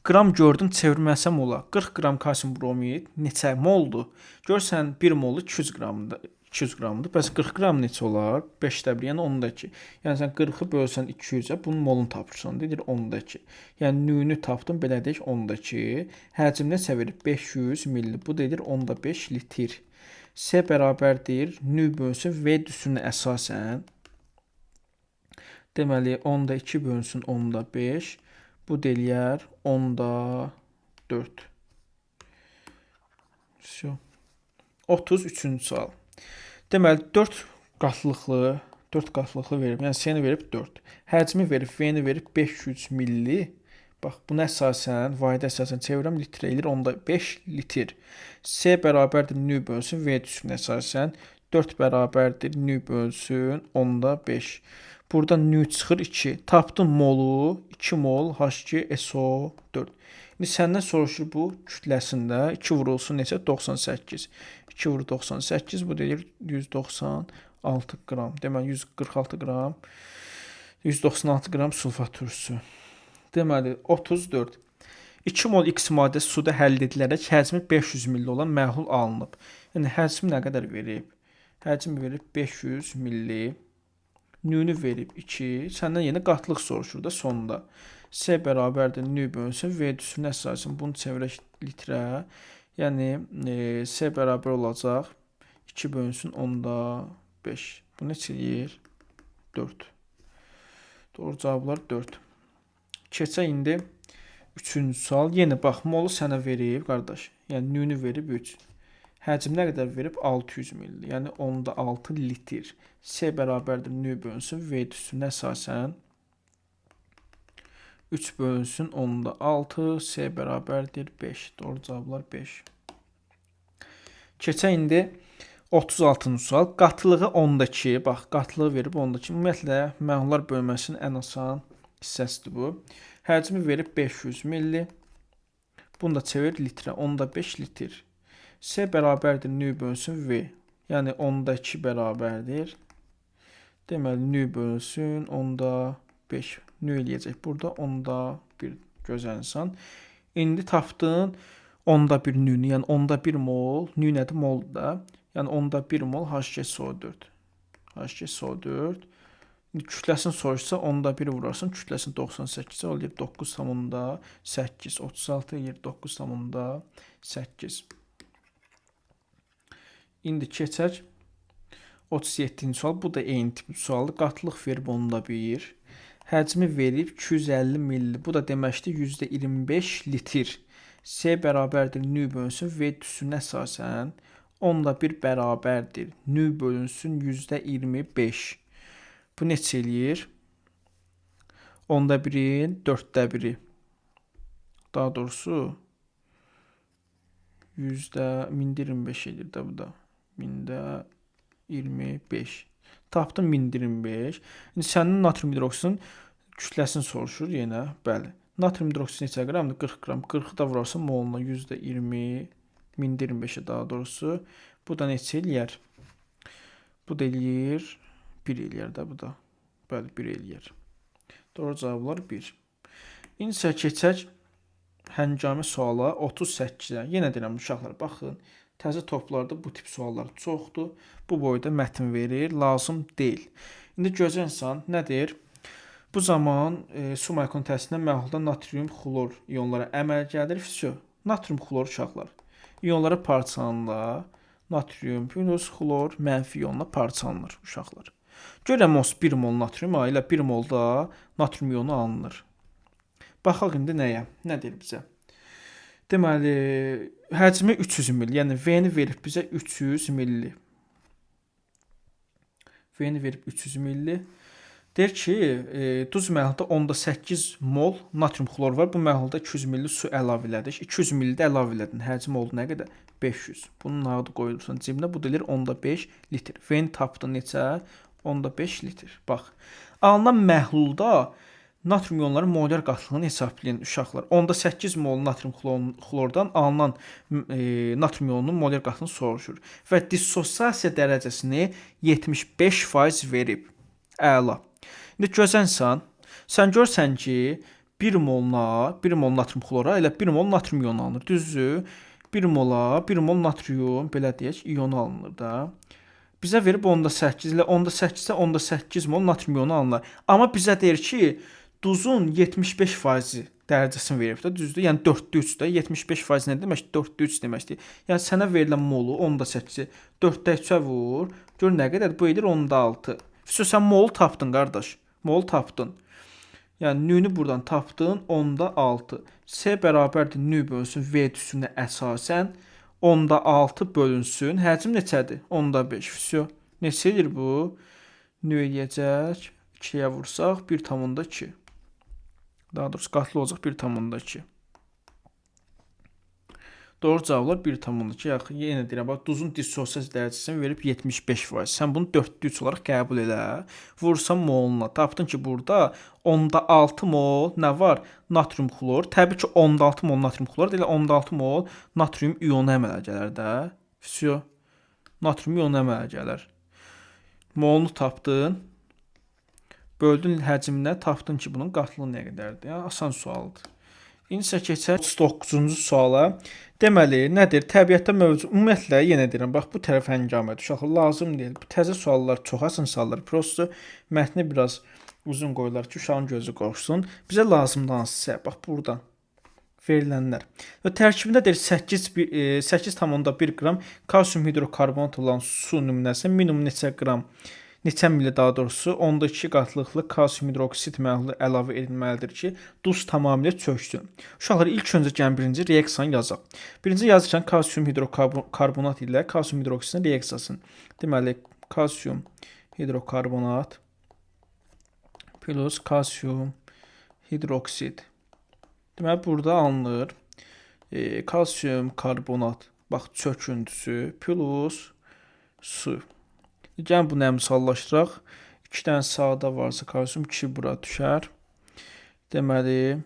Qram gördüm, çevirməsəm ola. 40 qram kalsium bromid neçə moldur? Görsən 1 molu 200 qramdır. 200 qramdır. Bəs 40 qram neçə olar? 5-də 1, yəni 10-da 2. Yəni sən 40-ı bölsən 200-ə, bunun molunu tapırsan, deyir 10-da 2. Yəni nüyünü tapdın, belə deyək 10-da 2. Həcm neçə verir? 500 ml. Bu deyir 10-5 litr. S bərabərdir nü bölünsün V düsturuna əsasən. Deməli 10-2 bölünsün 10-5. Bu deyir 10-4. 33-cü sual. Deməli 4 qatlıqlı verib. Yəni S-ni verib 4. Həcmi verib, V-ni verib 500 ml. Bax, buna əsasən, vahid əsasən çevirəm litrə eləyir 10-5 litr. S bərabərdir nü bölünsün V düsturuna əsasən. 4 bərabərdir nü bölünsün 10-5. Burada nü çıxır 2. Tapdım molu, 2 mol H2SO4. İndi səndən soruşur bu kütləsində 2 vurulsun neçə? 98. 2 vur 98, bu deyir 196 qram. Deməli 146 qram, 196 qram sulfat turşusu. Deməli 34. 2 mol X maddəsi suda həll edilərək həcmi 500 ml olan məhlul alınıb. Yəni həcmi nə qədər verib? Həcmi verib 500 ml. Nüyünü verib 2. Səndən yenə qatlıq soruşur da sonunda. S bərabərdir nü bölünsün V düsturuna əsasən bunu çevirək litrə. Yəni S bərabər olacaq 2 bölünsün 10-5. Bu neçə eləyir? 4. Doğru cavablar 4. Keçək indi 3-cü sual. Yenə bax, molu sənə verib, qardaş. Yəni nüyünü verib 3. Həcm nə qədər verib? 600 ml. Yəni 10-6 litr. S bərabərdir nü bölünsün V düsturuna əsasən. 3 bölünsün 10-6. S bərabərdir 5. Doğru cavablar 5. Keçək indi 36-cı sual. Qatılığı 10-2. Bax, qatılığı verib 10-2. Ümumiyyətlə, məhlullar bölməsinin ən asan hissəsidir bu. Həcmi verib 500 ml. Bunu da çevir litrə. 10-5 litr. S bərabərdir nü bölünsün V. Yəni 10-2 bərabərdir. Deməli, nü bölünsün 10-5. Nü eləyəcək burada 10-1. Gözəl insan. İndi tapdın 10-1 nüyünü. Yəni 10-1 mol. Nü nədir? Mol da. Yəni 10-1 mol H2SO4. H2SO4. Kütləsini soruşsa 10-1 vurarsan. Kütləsini 98 olur 9,8. 36 eləyir 9,8. İndi keçək 37-ci sual. Bu da eyni tip sualdır. Qatlıq verib 10-1. Həcmi verib 250 ml. Bu da deməkdir %25 litr. S bərabərdir nü bölünsün V düsturuna əsasən. 10-1 bərabərdir nü bölünsün %25. Bu neçə eləyir? 10-1-in 4-1-i. Daha doğrusu %1025 edir də bu da. 1025. Tapdım 1025. İndi sənin natrium hidroksidin kütləsini soruşur yenə. Bəli. Natrium hidroksid neçə qramdır? 40 qram. 40-ı da vurarsan moluna %20, 1025-ə daha doğrusu. Bu da neçə eləyər? Bu da eləyir 1 eləyər də bu da. Bəli, 1 eləyər. Doğru cavablar 1. İndi isə keçək həngami suala 38-ə. Yenə deyirəm uşaqlar, baxın. Təzə toplarda bu tip suallar çoxdur. Bu boyda mətn verir, lazım deyil. İndi gözəl insan nə deyir? Bu zaman su molekulu təsirində məhlulda natrium xlor ionlara əməl gəlir. Natrium xlor uşaqlar. İonlara parçalanırlar. Natrium plus xlor mənfi ionla parçalanır uşaqlar. Görəm 1 mol natrium ilə 1 mol da natrium ionu alınır. Baxaq indi nəyə? Nə deyir bizə? Deməli, həcmi 300 ml. Yəni V-ni verib bizə 300 ml. V-ni verib 300 ml. Deyir ki, duz məhlulda 10,8 mol natrium xlor var. Bu məhlulda 200 ml su əlavə elədik. 200 ml də əlavə elədin. Həcm oldu nə qədər? 500. Bunun adı qoyulursan cibinə. Bu deyilir 10,5 litr. V-ni tapdın neçə? 10,5 litr. Bax. Alınan məhlulda natrium ionları molar qatlığını hesablayın uşaqlar. 10,8 mol natrium xlordan alınan natrium ionunun molar qatlığını soruşur və dissosiasiya dərəcəsini 75% verib. Əla. İndi gözənsən, sən görsən ki, 1 mol natrium xlora elə 1 mol natrium ionu alınır. Düzdür? 1 mola 1 mol natrium belə deyək, ionu alınır da. Bizə verib 10,8 ilə 10,8-də 10,8 mol natrium ionu alınır. Amma bizə deyir ki, duzun 75% dərəcəsini verib də, düzdür? Yəni 4-də 3-də 75% nə deməkdir? 4-də 3 deməkdir. Yəni sənə verilən molu 10,8-i 4-də 3-ə vur. Gör nə qədərdir? Bu edir 10,6. Sən molu tapdın qardaş. Mol tapdın. Yəni nü-nü buradan tapdın 10,6. S bərabərdir nü bölünsün V tüsünə əsasən 10,6 bölünsün. Həcm neçədir? 10,5. Vəsiyo. Neçə edir bu? Nü eləyəcək. 2-yə vursaq 1,2. Daha doğrusu qatlı olacaq 1,2. Doğru cavablar 1,2. Yaxı, yenə deyirəm, bax, duzun dissosiasiya dərəcəsini verib 75%. Sən bunu 4-də 3 olaraq qəbul elə. Vursan moluna. Tapdın ki, burada 10,6 mol nə var? Natrium xlor. Təbii ki, 10,6 mol natrium xlor deyil, 10,6 mol natrium ionu əmələ gələr də. Vəsiyo. Natrium ionu əmələ gələr. Molunu tapdın. Böldün həcminə, tapdın ki, bunun qatlığı nə qədərdir? Yəni, asan sualdır. İndi isə keçək 39-cu suala. Deməli, nədir? Təbiətdə mövcud, ümumiyyətlə, yenə deyirəm, bax, bu tərəf həngamədir. Uşaqlar, lazım deyil. Bu təzə suallar çox asan suallar. Prosto mətni biraz uzun qoyurlar ki, uşağın gözü qorxsun. Bizə lazımdır hansısa, bax, buradan verilənlər. Və tərkibində deyir 8,1 qram kalsium hidrokarbonat olan su nümunəsi minimum neçə milli daha doğrusu 10,2 qatlıqlı kalsium hidroksid məhlulu əlavə edilməlidir ki, duz tamamilə çöksün. Uşaqlar, ilk öncə gəlin birinci reaksiyanı yazaq. Birinci yazırkən kalsium hidrokarbonat ilə kalsium hidroksidin reaksiyasını. Deməli, kalsium hidrokarbonat plus kalsium hidroksid. Deməli, burada alınır kalsium karbonat, bax, çöküntüsü plus su. Gəlin bunu əmsallaşdıraq. 2 dənə sağda varsa kalsium 2 bura düşər. Deməli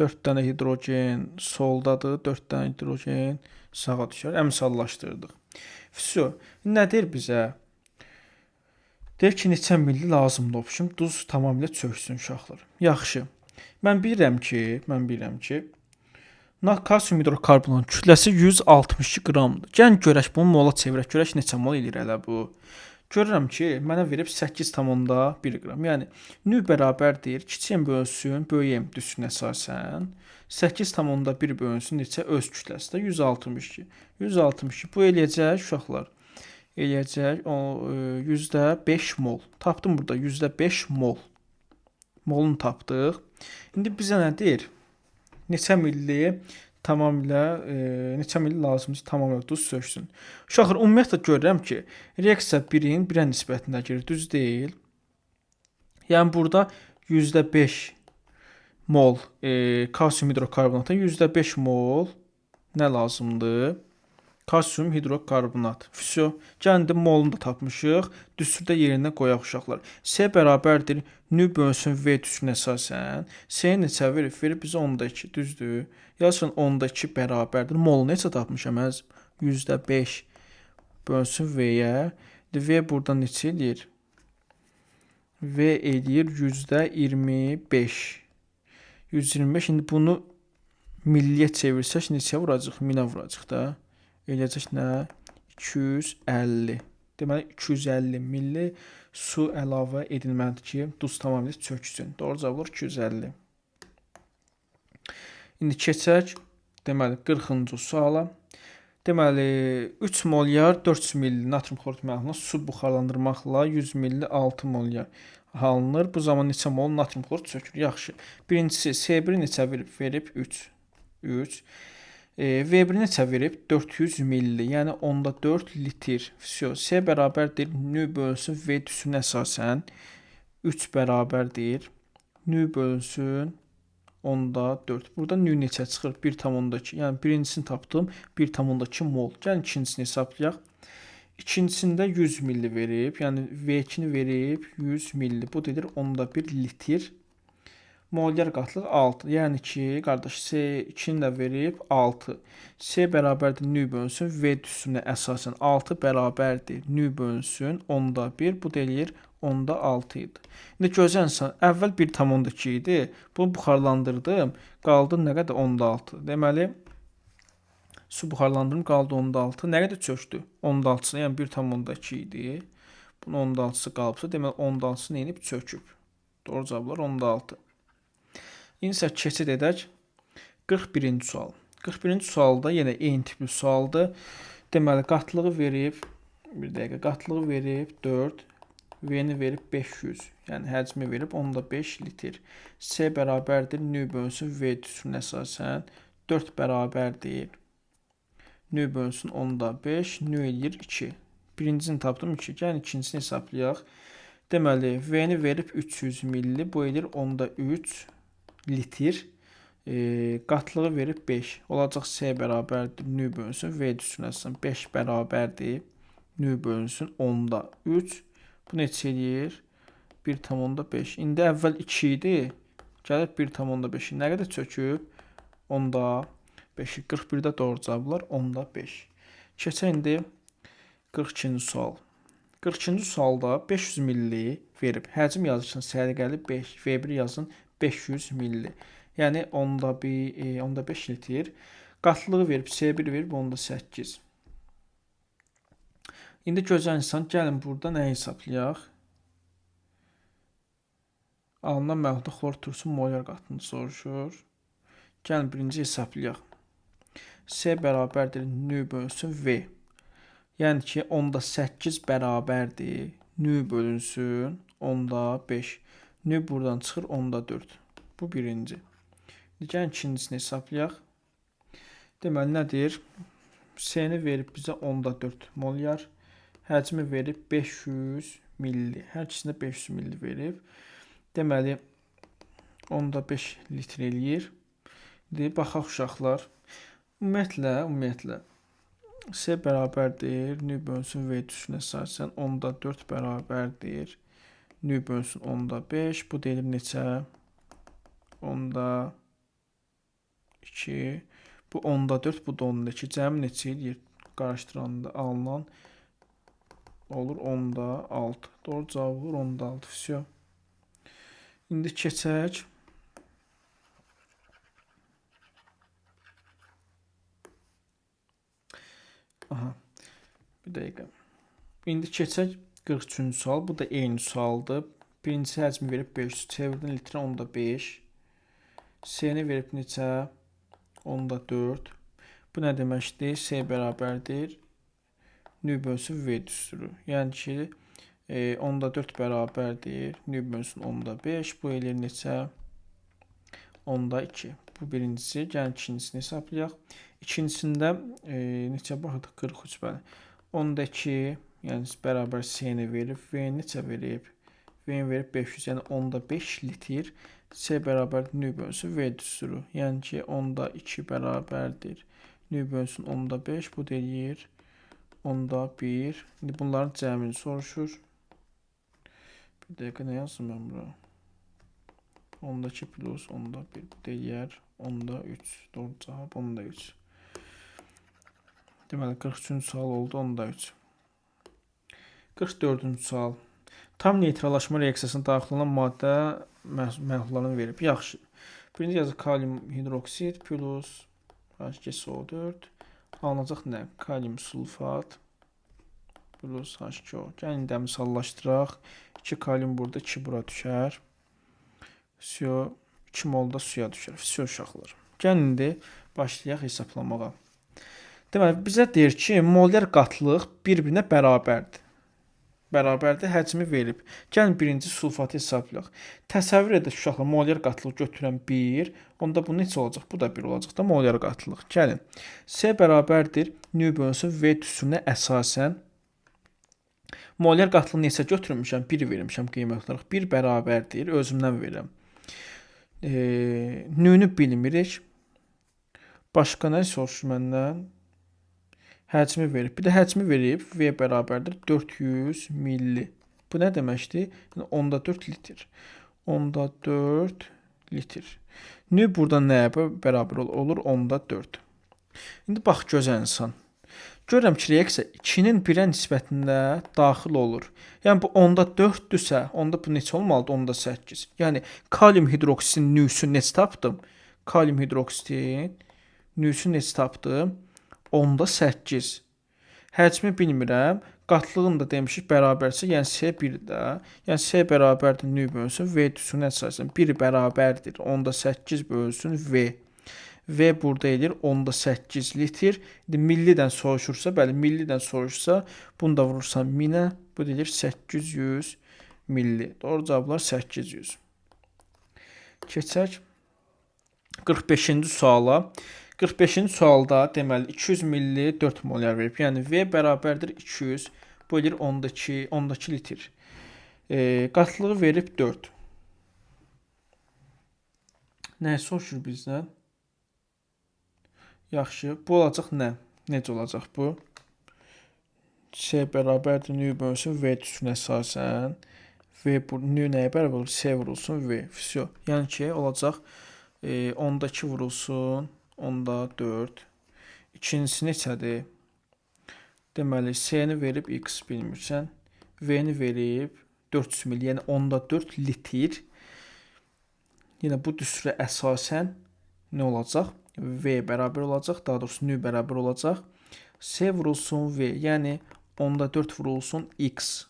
4 dənə hidrogen soldadır, 4 dənə hidrogen sağa düşər. Əmsallaşdırdıq. Vəsiyo. Nə deyir bizə? Deyir ki, neçə milli lazımdır opşum. Duz tamamilə çöksün uşaqlar. Yaxşı. Mən bilirəm ki, kalsium hidrokarbonatın kütləsi 162 qramdır. Gəlin görək bunu mola çevirək. Görək neçə mol eləyir elə bu. Görürəm ki, mənə verib 8,1 qram. Yəni nü bərabərdir. Kiçiyəm bölünsün, böyüyəm düzsün əsasən. 8,1 bölünsün neçə öz kütləsi də 162. 162 bu eləyəcək uşaqlar. Eləyəcək %5 mol. Tapdım burada %5 mol. Molunu tapdıq. İndi bizə nə deyir? Neçə milli lazımdır tamamilə duz söksün. Uşaqlar, ümumiyyətlə görürəm ki, reaksiya 1-in 1-ə nisbətində gedir, düz deyil. Yəni burada %5 mol kalsium hidrokarbonata, %5 mol nə lazımdır? Kalsium hidrokarbonat. Vəsiyo. Gəlin də molunu da tapmışıq. Düsturda yerinə qoyaq uşaqlar. S bərabərdir. Nü bölünsün V düsturuna əsasən. S neçə verib? Verib bizə 10,2. Düzdür. Yazın 10,2 bərabərdir. Molu neçə tapmışam? %5 bölünsün V-yə. V buradan neçə eləyir? V eləyir %25. 125. İndi bunu milliyə çevirsək neçəyə vuracaq? Minə vuracaq da. Eləyəcək nə? 250. Deməli 250 milli su əlavə edilməlidir ki, duz tamamilə çöksün. Doğru cavab 250. İndi keçək deməli 40-cı suala. Deməli 3 molyar 400 milli natrium xlorid məhluluna su buxarlandırmaqla 100 milli 6 molyar alınır. Bu zaman neçə mol natrium xlorid çökür? Yaxşı. Birincisi S1 neçə verib? 3. V1 neçə verib? 400 milli, yəni 10,4 litr. Vəsiyo. S bərabərdir nü bölünsün V düsünə əsasən 3 bərabərdir. Nü bölünsün 10/4. Burada nü neçə çıxır? 1,2. Yəni birincisini tapdım. 1,2 mol. Gəlin ikincisini hesablayaq. İkincisində 100 milli verib, yəni V2-ni verib 100 milli. Bu dedir 10/1 litr. Molyar qatlıq 6. Yəni ki, qardaş S2-ni də verib 6. S bərabərdir nü bölünsün V düstununa əsasən 6 bərabərdir nü bölünsün 10/1. Bu da eləyir 10/6 idi. İndi gözəlsən, əvvəl 1,2 idi. Bunu buxarlandırdım. Qaldı nə qədər? 10/6. Deməli, su buxarlandırdım, qaldı 10/6. Nə qədər çökdü? 10/6, yəni 1,2 idi. Bunun 10/6-sı qalıbsa, deməli 10/6-sı nə edib? Çöküb. Doğru cavablar 10/6. İndi isə keçid edək. 41-ci sual. 41-ci sualda yenə eyni tipli sualdır. Deməli, qatlığı verib, bir dəqiqə, qatlığı verib 4, V-ni verib 500, yəni həcmi verib 10/5 litr. S bərabərdir nü bölünsün V düstununa əsasən 4 bərabərdir. Nü bölünsün 10/5, nü eləyir 2. Birincisini tapdım 2. Gəlin ikincisini hesablayaq. Deməli, V-ni verib 300 milli, bu eləyir 10/3 litr. Qatlığı verib 5. Olacaq S bərabərdir nü bölünsün V düstununa əsasən 5 bərabərdir. Nü bölünsün 10/3. Bu neçə eləyir? 1,5. İndi əvvəl 2 idi. Gəlib 1,5. Nə qədər çöküb? 10/5. 41-də doğru cavablar 10/5. Keçək indi 42-ci sual. 42-ci sualda 500 milli verib. Həcm yazılışın səliqəli 5. V1 yazın 500 milli. Yəni 10/5 litr. Qatlığı verib, S1 verib 10/8. İndi gözəl insan, gəlin burada nə hesablayaq? Alınan məlumatda xlor turşusu molyar qatını soruşur. Gəlin birinci hesablayaq. S bərabərdir nü bölünsün V. Yəni ki, 10/8 bərabərdir. Nü bölünsün 10/5. Nü buradan çıxır 10/4. Bu birinci. Gəlin ikincisini hesablayaq. Deməli, nədir? S-ni verib bizə 10/4 molyar. Həcmi verib 500 milli. Hər ikisində 500 milli verib. Deməli, 10/5 litr eləyir. İndi baxaq uşaqlar. Ümumiyyətlə, S bərabərdir. Nü bölünsün V düstununa əsasən 10/4 bərabərdir. Nü bölünsün 10/5. Bu deyilir neçə? 10/2. Bu 10/4, bu da 10/2. Cəmi neçə eləyir? Qarışdıranda alınan olur 10/6. Doğru cavab olur 10/6. Всё. İndi keçək. Aha. Bir dəqiqə. İndi keçək 43-cü sual. Bu da eyni sualdır. Birincisi həcmi verib 500. Çevirdən litrə 10/5. S-ni verib neçə? 10/4. Bu nə deməkdir? S bərabərdir nü bölünsün V düsturu. Yəni ki, 10/4 bərabərdir nü bölünsün 10/5. Bu eləyir neçə? 10/2. Bu birincisi. Gəlin ikincisini hesablayaq. İkincisində neçə baxırdıq? 43 bəli. 10/2, yəni bərabər S-ni verib. V neçə verib? V-ni verib 500, yəni 10/5 litr. S bərabər nü bölünsün V düsturu. Yəni ki, 10/2 bərabərdir nü bölünsün 10/5. Bu deyir 10/1. İndi bunların cəmini soruşur. Bir dəqiqə, nə yazdım mən bura? 10/2 plus 10/1 deyər 10/3. Doğru cavab 10/3. Deməli, 43-cü sual oldu 10/3. 44-cü sual. Tam neytrallaşma reaksiyasına daxil olan maddə məhlullarını verib. Yaxşı. Birinci yazı kalium hidroksid plus H2SO4. Alınacaq nə? Kalium sulfat plus H2O. Gəlin də misallaşdıraq. 2 kalium burada, 2 bura düşər. Всё, 2 mol da suya düşər. Всё uşaqlar. Gəlin indi başlayaq hesablamağa. Deməli, bizə deyir ki, molyar qatlıq bir-birinə bərabərdir. Bərabərdir, həcmi verib. Gəlin birinci sulfatı hesablayaq. Təsəvvür edək uşaqlar, molyar qatlıq götürən 1, onda bu neçə olacaq? Bu da 1 olacaq da molyar qatlıq. Gəlin. S bərabərdir nü bölünsün V düsturuna əsasən Molyar qatlığı neçə götürmüşəm? 1 vermişəm qiymət olaraq. 1 bərabərdir. Özümdən verirəm. Nünü bilmirik. Başqa nə soruşur məndən? Həcmi verib. Bir də həcmi verib. V bərabərdir 400 milli. Bu nə deməkdir? Yəni 10/4 litr. 10/4 litr. Nü burada nəyə bərabər olur? 10/4. İndi bax gözəl insan. Görürəm ki, reaksiya 2-nin 1-ə nisbətində daxil olur. Yəni bu 10/4-dürsə, onda bu neçə olmalıdır? 10/8. Yəni kalium hidroksidin nüsünü neçə tapdım? Kalium hidroksidin nüsünü neçə tapdım? 10/8. Həcmi bilmirəm. Qatlığını da demişik bərabərsə, yəni S 1-də. Yəni S bərabərdir nü bölünsün V düsünə əsasən 1 bərabərdir 10/8 bölünsün V. V burada edir 10/8 litr. İndi millidən soruşursa, bəli, millidən soruşsa, bunu da vurursam 1000-ə, bu deyilir 800 milli. Doğru cavablar 800. Keçək 45-ci suala. 45-ci sualda deməli 200 milli 4 molyar verib. Yəni V bərabərdir 200, bu edir 10-2 litr. Qatlığı verib 4. Nə soruşur bizdən? Yaxşı, bu olacaq nə? Necə olacaq bu? S bərabərdir nü bölünsün V düsünə əsasən. V nü nəyə bərabər olur? S vurulsun V. Всё. Yəni ki, olacaq 10-2 vurulsun 10/4. İkincisi neçədir? Deməli, S-ni verib X bilmirsən. V-ni verib 400 mil, yəni 10/4 litr. Yenə bu düsürə əsasən nə olacaq? V bərabər olacaq, daha doğrusu nü bərabər olacaq. S vurulsun V, yəni 10/4 vurulsun X.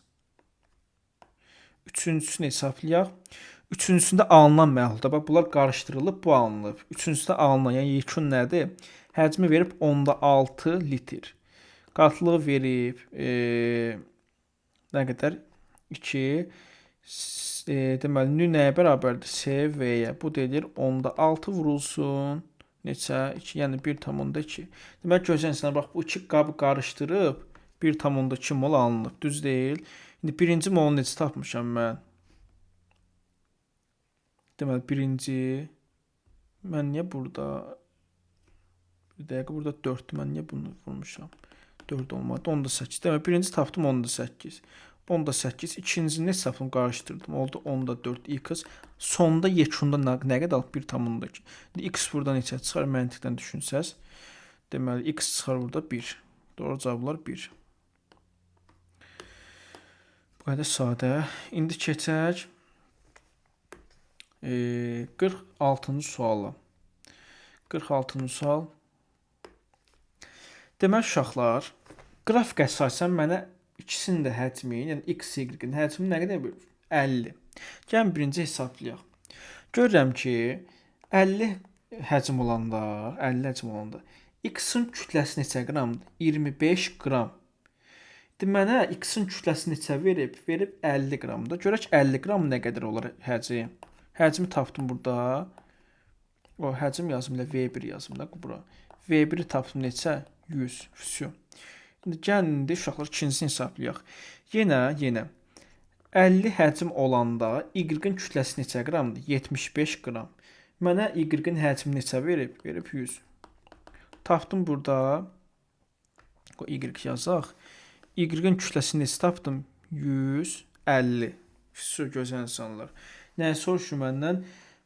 Üçüncüsünü hesablayaq. Üçüncüsündə alınan məhlulda, bax, bunlar qarışdırılıb, bu alınıb. Üçüncüsündə alınan, yəni yekun nədir? Həcmi verib 10/6 litr. Qatlığı verib, nə qədər? 2. Deməli, nü nəyə bərabərdir? S, V-yə. Bu deyilir 10/6 vurulsun. Neçə? 2, yəni 1/2. Demək, gözəl insanlar, bax, bu iki qabı qarışdırıb 1/2 mol alınıb. Düz deyil. İndi birinci molu necə tapmışam mən? Deməli, birinci, mən niyə burada, bir dəqiqə, burada 4-dür, mən niyə bunu vurmuşam? 4 olmadı, 10/8. Deməli, birinci tapdım 10/8. 10/8, ikinci neçə tapdım, qarışdırdım. Oldu 10/4 X. Sonda yekunda nə qədər alıb? 1/2. X burada neçə çıxar? Məntiqdən düşünsəz. Deməli, X çıxar burada 1. Doğru cavablar 1. Bu qədər sadə. İndi keçək 46-cı suala. 46-cı sual. Deməli, uşaqlar, qrafik əsasən mənə ikisinin də həcmi, yəni X, Y-in həcmi nə qədər bölür? 50. Gəlin birinci hesablayaq. Görürəm ki, 50 həcm olanda, X-in kütləsi neçə qramdır? 25 qram. Mənə X-in kütləsi neçə verib? Verib 50 qramda. Görək 50 qram nə qədər olar həcmi? Həcmi tapdım burada. O həcm yazım ilə V1 yazım da bura. V1-i tapdım neçə? 100. Всё. İndi gəlin uşaqlar ikincisini hesablayaq. Yenə 50 həcm olanda Y-in kütləsi neçə qramdır? 75 qram. Mənə Y-in həcmi neçə verib? Verib 100. Tapdım burada. Y yazaq. Y-in kütləsini neçə tapdım? 150. Всё, gözəl insanlar. Nə soruşur məndən?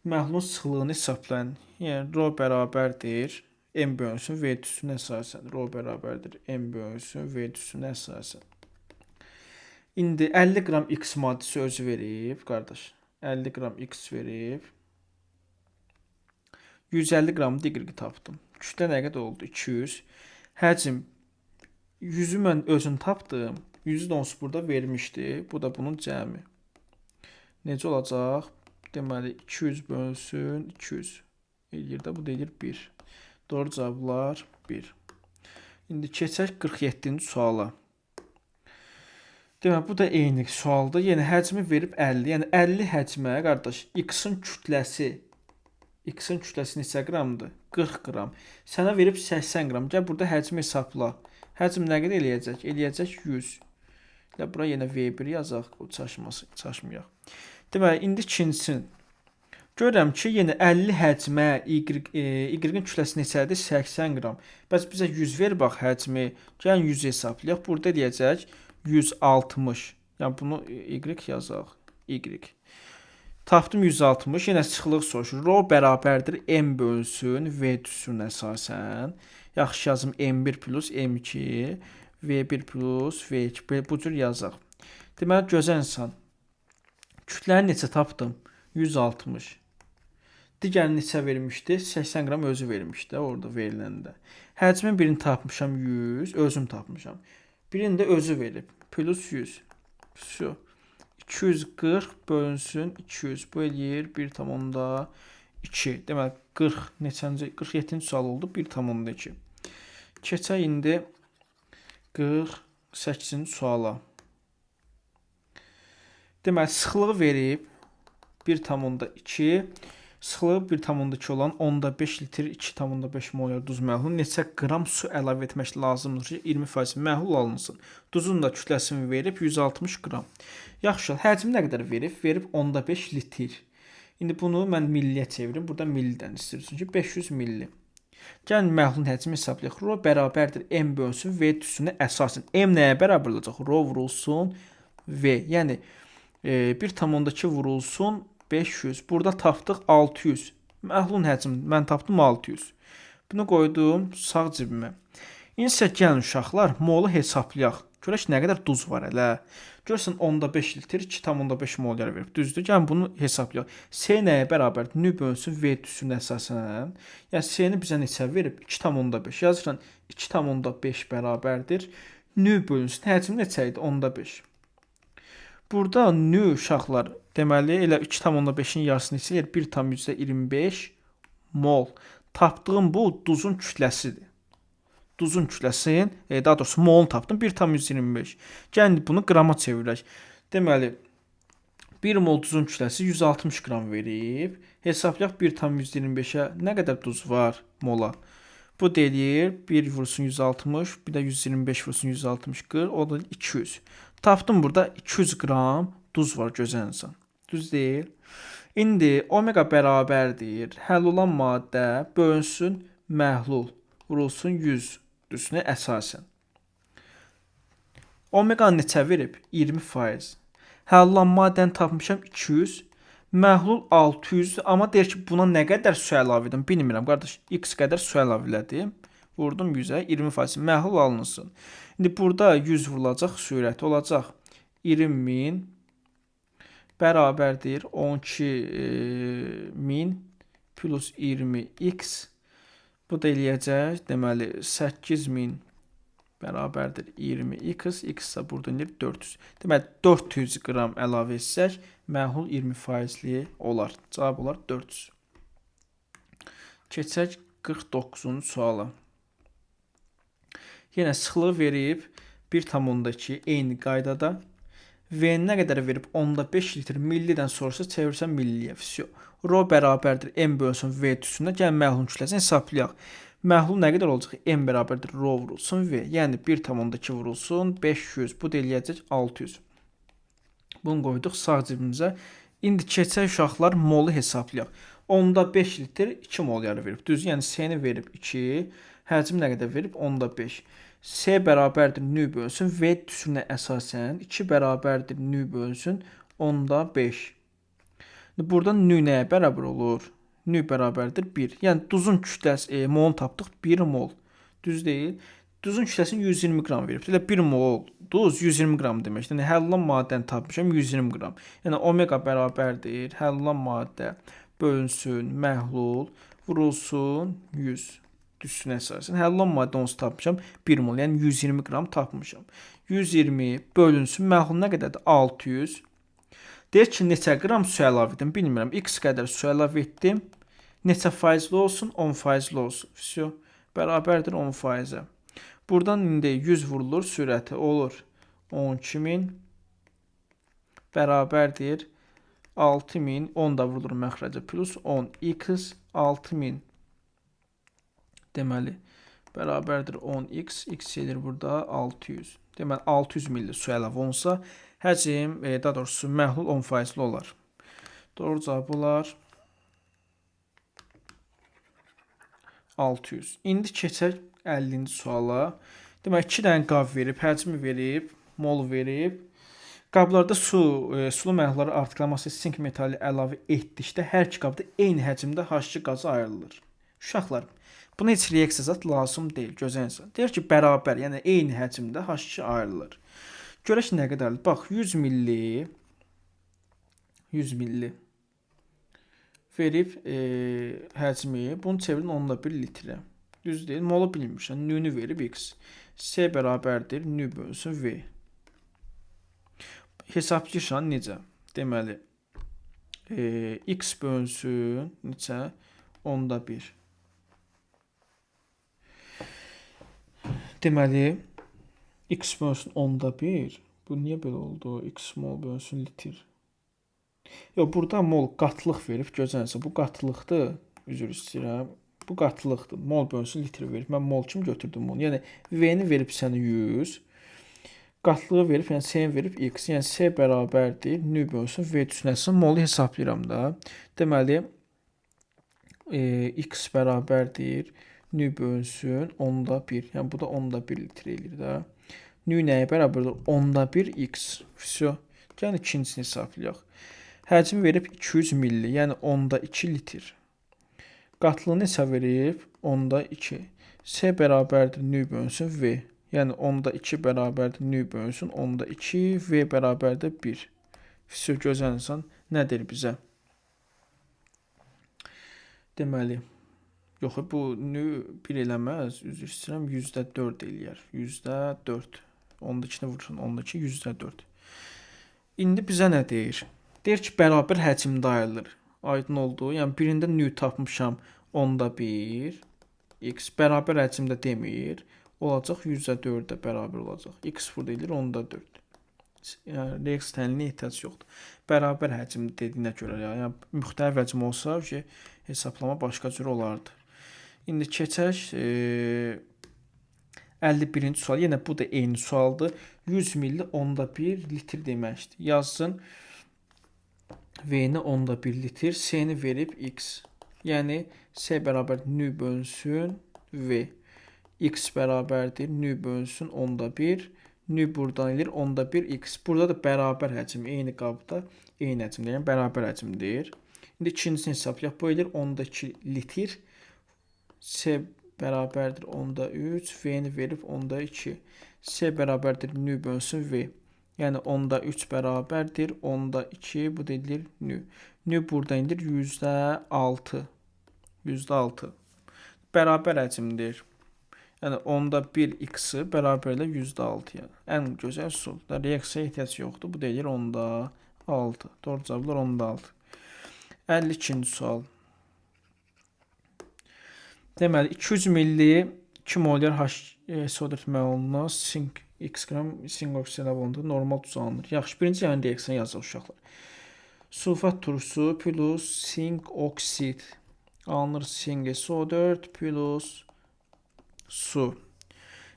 Məhlulun sıxlığını hesablayın. Yəni ρ bərabərdir M bölünsün V düsünə əsasən. ρ bərabərdir M bölünsün V düsünə əsasən. İndi 50 qram X maddəsi özü verib, qardaş. 50 qram X verib. 150 qram Y tapdım. Kütlə nə qədər oldu? 200. Həcm 100-ü mən özüm tapdım. 100-ü də onsuz burada vermişdi. Bu da bunun cəmi. Necə olacaq? Deməli 200 bölünsün 200. Eləyir bu deyilir 1. Doğru cavablar 1. İndi keçək 47-ci suala. Deməli, bu da eyni sualdır. Yəni, həcmi verib 50. Yəni, 50 həcmə, qardaş, X-in kütləsi neçə qramdır? 40 qram. Sənə verib 80 qram. Gəl, burada həcmi hesabla. Həcm nə qədər eləyəcək? Eləyəcək 100. Ya bura yenə V1 yazaq, o çaşmayaq. Deməli, indi ikincisini görürəm ki, yenə 50 həcmə Y-in kütləsi neçədir? 80 qram. Bəs bizə 100 ver bax həcmi. Gəlin 100 hesablayaq. Burada deyəcək 160. Yəni bunu Y yazaq. Y. Tapdım 160. Yenə sıxlıq soruşur. Rho bərabərdir M bölünsün V düzünə əsasən. Yaxşı yazım M1 plus M2 V1 plus V2 bu cür yazaq. Deməli, gözəl insan. Kütləni neçə tapdım? 160. Digər neçə vermişdi? 80 qram özü vermişdi orada veriləndə. Həcmin birini tapmışam 100, özüm tapmışam. Birini də özü verib. Plus 100. Şu. 240 bölünsün 200. Bu eləyir 1,2. Deməli 40 neçənci? 47-ci sual oldu. 1,2. Keçək indi 48-ci suala. Deməli sıxlığı verib 1,2. Sıxlığı 1,2 olan 10,5 litr 2,5 molar duz məhlul neçə qram su əlavə etmək lazımdır ki, 20% məhlul alınsın. Duzun da kütləsini verib 160 qram. Yaxşı, həcmi nə qədər verib? Verib 10,5 litr. İndi bunu mən milliyə çevirim. Burada millidən istəyirsin ki, 500 milli. Gəlin məhlulun həcmi hesablayaq. Rho bərabərdir M bölünsün V düzünə əsasən. M nəyə bərabər olacaq? Rho vurulsun V. Yəni 1,2 vurulsun 500. Burada tapdıq 600. Məhlulun həcmi mən tapdım 600. Bunu qoydum sağ cibimə. İndi isə gəlin uşaqlar molu hesablayaq. Görək nə qədər duz var hələ. Görürsən 10,5 litr 2,5 molar verib. Düzdür? Gəlin bunu hesablayaq. S nəyə bərabərdir? Nü bölünsün V düzünə əsasən. Yəni S-ni bizə neçə verib? 2,5. Yazırsan 2,5 bərabərdir. Nü bölünsün. Həcmi neçə idi? 10,5. Burada nü uşaqlar deməli elə 2,5-in yarısını neçə edir? 1,25 mol. Tapdığım bu duzun kütləsidir. Duzun kütləsinin, daha doğrusu molunu tapdım 1,25. Gəlin bunu qrama çevirək. Deməli 1 mol duzun kütləsi 160 qram verib. Hesablayaq 1,25-ə nə qədər duz var mola? Bu deyir 1 vursun 160, bir də 125 vursun 160 40, o da 200. Tapdım burada 200 qram duz var gözəl insan. Düz deyil. İndi omega bərabərdir. Həll olan maddə bölünsün məhlul vurulsun 100 düzünə əsasən. Omega neçə verib? 20%. Həll olan maddəni tapmışam 200. Məhlul 600, amma deyir ki, buna nə qədər su əlavə edim? Bilmirəm, qardaş. X qədər su əlavə elədim. Vurdum 100-ə, 20% məhlul alınsın. İndi burada 100 vurulacaq, sürəti olacaq 20.000 bərabərdir 12.000 plus 20x. Bu da eləyəcək, deməli 8.000 bərabərdir 20x. X isə burada eləyir 400. Deməli 400 qram əlavə etsək, məhlul 20%li olar. Cavab olar 400. Keçək 49-cu suala. Yenə sıxlığı verib 1,2 eyni qaydada. V nə qədər verib? 10,5 litr millidən soruşsa çevirsən milliyə. Rho bərabərdir M bölünsün V düzünə. Gəlin məhlulun kütləsini hesablayaq. Məhlul nə qədər olacaq? M bərabərdir rho vurulsun V. Yəni 1,2 vurulsun 500. Bu da eləyəcək 600. Bunu qoyduq sağ cibimizə. İndi keçək uşaqlar molu hesablayaq. 10,5 litr 2 mol yarı verib. Düz, yəni S-ni verib 2. Həcm nə qədər verib? 10,5. S bərabərdir nü bölünsün V düzünə əsasən 2 bərabərdir nü bölünsün 10,5. Burada nü nəyə bərabər olur? Nü bərabərdir 1. Yəni duzun kütləsi molunu tapdıq 1 mol. Düz deyil. Duzun kütləsini 120 qram verib. Elə 1 mol duz 120 qram deməkdir. Yəni həll olunan maddəni tapmışam 120 qram. Yəni omega bərabərdir həll olunan maddə bölünsün məhlul vurulsun 100 düzünə əsasən. Həll olunan maddə onsuz tapmışam 1 mol. Yəni 120 qram tapmışam. 120 bölünsün məhlul nə qədərdir? 600. Deyək ki, neçə qram su əlavə etdim? Bilmirəm. X qədər su əlavə etdim. Neçə faizli olsun? 10% olsun. Vəsiyo. Bərabərdir 10%-ə. Buradan indi 100 vurulur. Sürəti olur 12.000. Bərabərdir 6.000. 10 da vurulur məxrəcə. Plus 10. X 6.000. Deməli, bərabərdir 10x. X edir burada 600. Deməli 600 ml su əlavə olunsa, həcm, daha doğrusu məhlul 10% olar. Doğru cavab olar 600. İndi keçək 50-ci suala. Demək 2 dənə qab verib, həcmi verib, mol verib. Qablarda sulu məhlulları artırılması sink metali əlavə etdikdə hər iki qabda eyni həcmdə H2 qazı ayrılır. Uşaqlar, buna heç reaksiya zat lazım deyil, gözlənsin. Deyir ki, bərabər, yəni eyni həcmdə H2 ayrılır. Görək nə qədərdir? Bax, 100 milli verib həcmi, bunu çevirin 1 litrə. Düz deyil, molu bilmirsən, nü-nü verib x. S bərabərdir, nü bölünsün V. Hesablayırsan necə? Deməli, x bölünsün neçə? 1. Deməli, x bölünsün 1. Bu niyə belə oldu? X mol bölünsün litr. Yox, burada mol qatlıq verib, gözlənsə, bu qatlıqdır, üzr istəyirəm. Bu qatlıqdır, mol bölünsün litr verib. Mən mol kimi götürdüm bunu. Yəni, V-ni verib sənə 100. Qatlığı verib, yəni S-ni verib x. Yəni, S bərabərdir, nü bölünsün V düşünəsin. Molu hesablayıram da. Deməli, x bərabərdir, nü bölünsün 1. Yəni, bu da 1 litr eləyir də. Nü nəyə bərabərdir? 1 x. Всё. Yəni, ikincisini hesablayaq. Həcmi verib 200 milli, yəni 2 litr. Qatlığını neçə verib? 2. S bərabərdir, nü bölünsün V. Yəni 2 bərabərdir, nü bölünsün 2, V bərabərdir 1. Всё, gözlənirsən, nədir bizə? Deməli, yox, bu nü 1 eləməz, üzr istəyirəm, %4 eləyər. %4. 2-ni vurursan, 2, %4. İndi bizə nə deyir? Deyir ki, bərabər həcmdə ayrılır. Aydın oldu. Yəni, birində nü tapmışam 1. X bərabər həcmdə demir. Olacaq, %4-də bərabər olacaq. X burada eləyir 4. Yəni, reaks təhlilini ehtiyac yoxdur. Bərabər həcmdə dediyinə görə, yəni, müxtəlif həcm olsa ki, hesablama başqa cür olardı. İndi keçək 51-ci sual. Yenə bu da eyni sualdır. 100 milli 1 litr deməkdir. Yazsın. V-ni 1 litr, S-ni verib x. Yəni, S bərabər nü bölünsün V. X bərabərdir, nü bölünsün 1. Nü buradan eləyir 1 x. Burada da bərabər həcm, eyni qabda, eyni həcmdir, yəni bərabər həcmdir. İndi ikincisini hesablayaq. Bu eləyir 2 litr. S bərabərdir 3, V-ni verib 2. S bərabərdir, nü bölünsün V. Yəni 3 bərabərdir 2, bu deyilir nü. Nü burada indir %6. %6. Bərabər həcmdir. Yəni 1 x-i bərabərlə %6. Yəni ən gözəl üsul. Reaksiya ehtiyac yoxdur. Bu deyilir 6. Doğru cavablar 6. 52-ci sual. Deməli 200 milli 2 molar H4 məhluluna x qram sink oksid əlavə olundu, normal duz alınır. Yaxşı, birinci yəni reaksiyanı yazaq uşaqlar. Sulfat turşusu plus sink oksid alınır, sink SO4 plus su.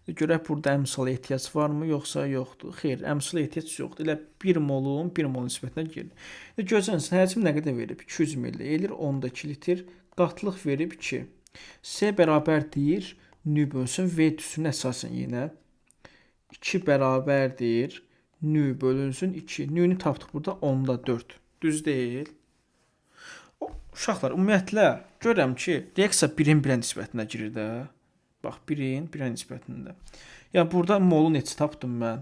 Görək burada əmsala ehtiyac varmı, yoxsa yoxdur? Xeyr, əmsala ehtiyac yoxdur. Elə 1 molun 1 mol nisbətinə gedir. Gözlənsin, həcm nə qədər verib? 200 milli. Eləyir 2 litr. Qatlıq verib 2. S bərabərdir, nü bölünsün V düzünün əsasən yenə. 2 bərabərdir, nü bölünsün 2. Nü-nü tapdıq burada 4. Düz deyil. Uşaqlar, ümumiyyətlə, görürəm ki, reaksiya 1-in 1-ə nisbətinə girir də. Bax, 1-in 1-ə nisbətində. Yəni, burada molu neçə tapdım mən?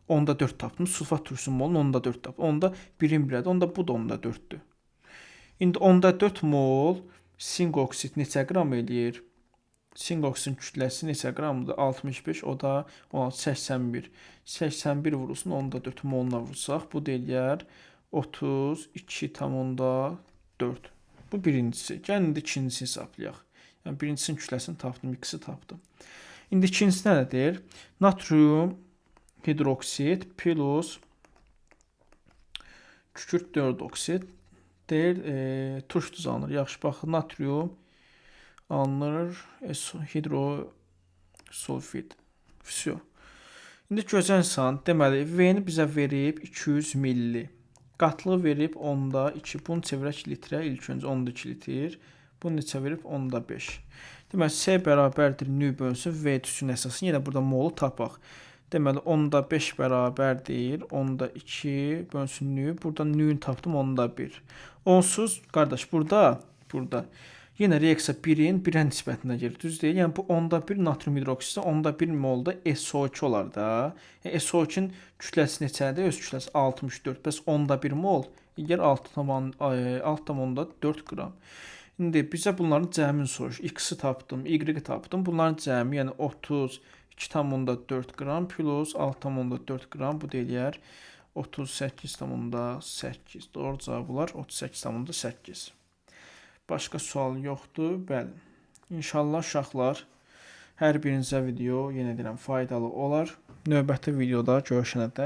4 tapdım. Sulfat turşusunun molunu 4 tapdım. Onda 1-in 1-ədir. Onda bu da 4-dür. İndi 4 mol sink oksid neçə qram eləyir? Sink oksidin kütləsi neçə qramdır? 65, o da 81. 81 vurulsun, 4 moluna vursaq, bu deyilər 32,4. Bu birincisi. Gəlin, indi ikincisini hesablayaq. Yəni, birincisinin kütləsini tapdım, ikisi tapdım. İndi ikincisi nədir? Natrium hidroksid plus kükürt 4 oksid deyir, turş duzu alınır. Yaxşı, bax, natrium alınır, hidrosulfid. Всё. İndi gözəlsən, deməli V-ni bizə verib 200 milli. Qatlığı verib 10-2. Bunu çevirək litrə. İlk öncə 10-2 litr. Bunu neçə verib? 10-5. Deməli C bərabərdir nü bölünsün V tüsünün əsasını. Yenə burada molu tapaq. Deməli 10-5 bərabərdir 10-2 bölünsün nü. Burada nüyünü tapdım 10-1. Onsuz qardaş burada yenə reaksiya 1-in 1-ə nisbətində gedir. Düz deyil? Yəni bu 10-1 natrium hidroksidi 10-1 molda SO2 olar da. Yəni SO2-nin kütləsi neçədir? Öz kütləsi 64. Bəs 10-1 mol yer 6,4 qram. İndi bizə bunların cəmini soruşur. X-i tapdım, Y-i tapdım. Bunların cəmi, yəni 32,4 qram plus 6,4 qram. Bu da eləyər 38,8. Doğru cavab olar 38,8. Başqa sual yoxdur. Bəli. İnşallah uşaqlar hər birinizə video yenə deyirəm faydalı olar. Növbəti videoda görüşənədək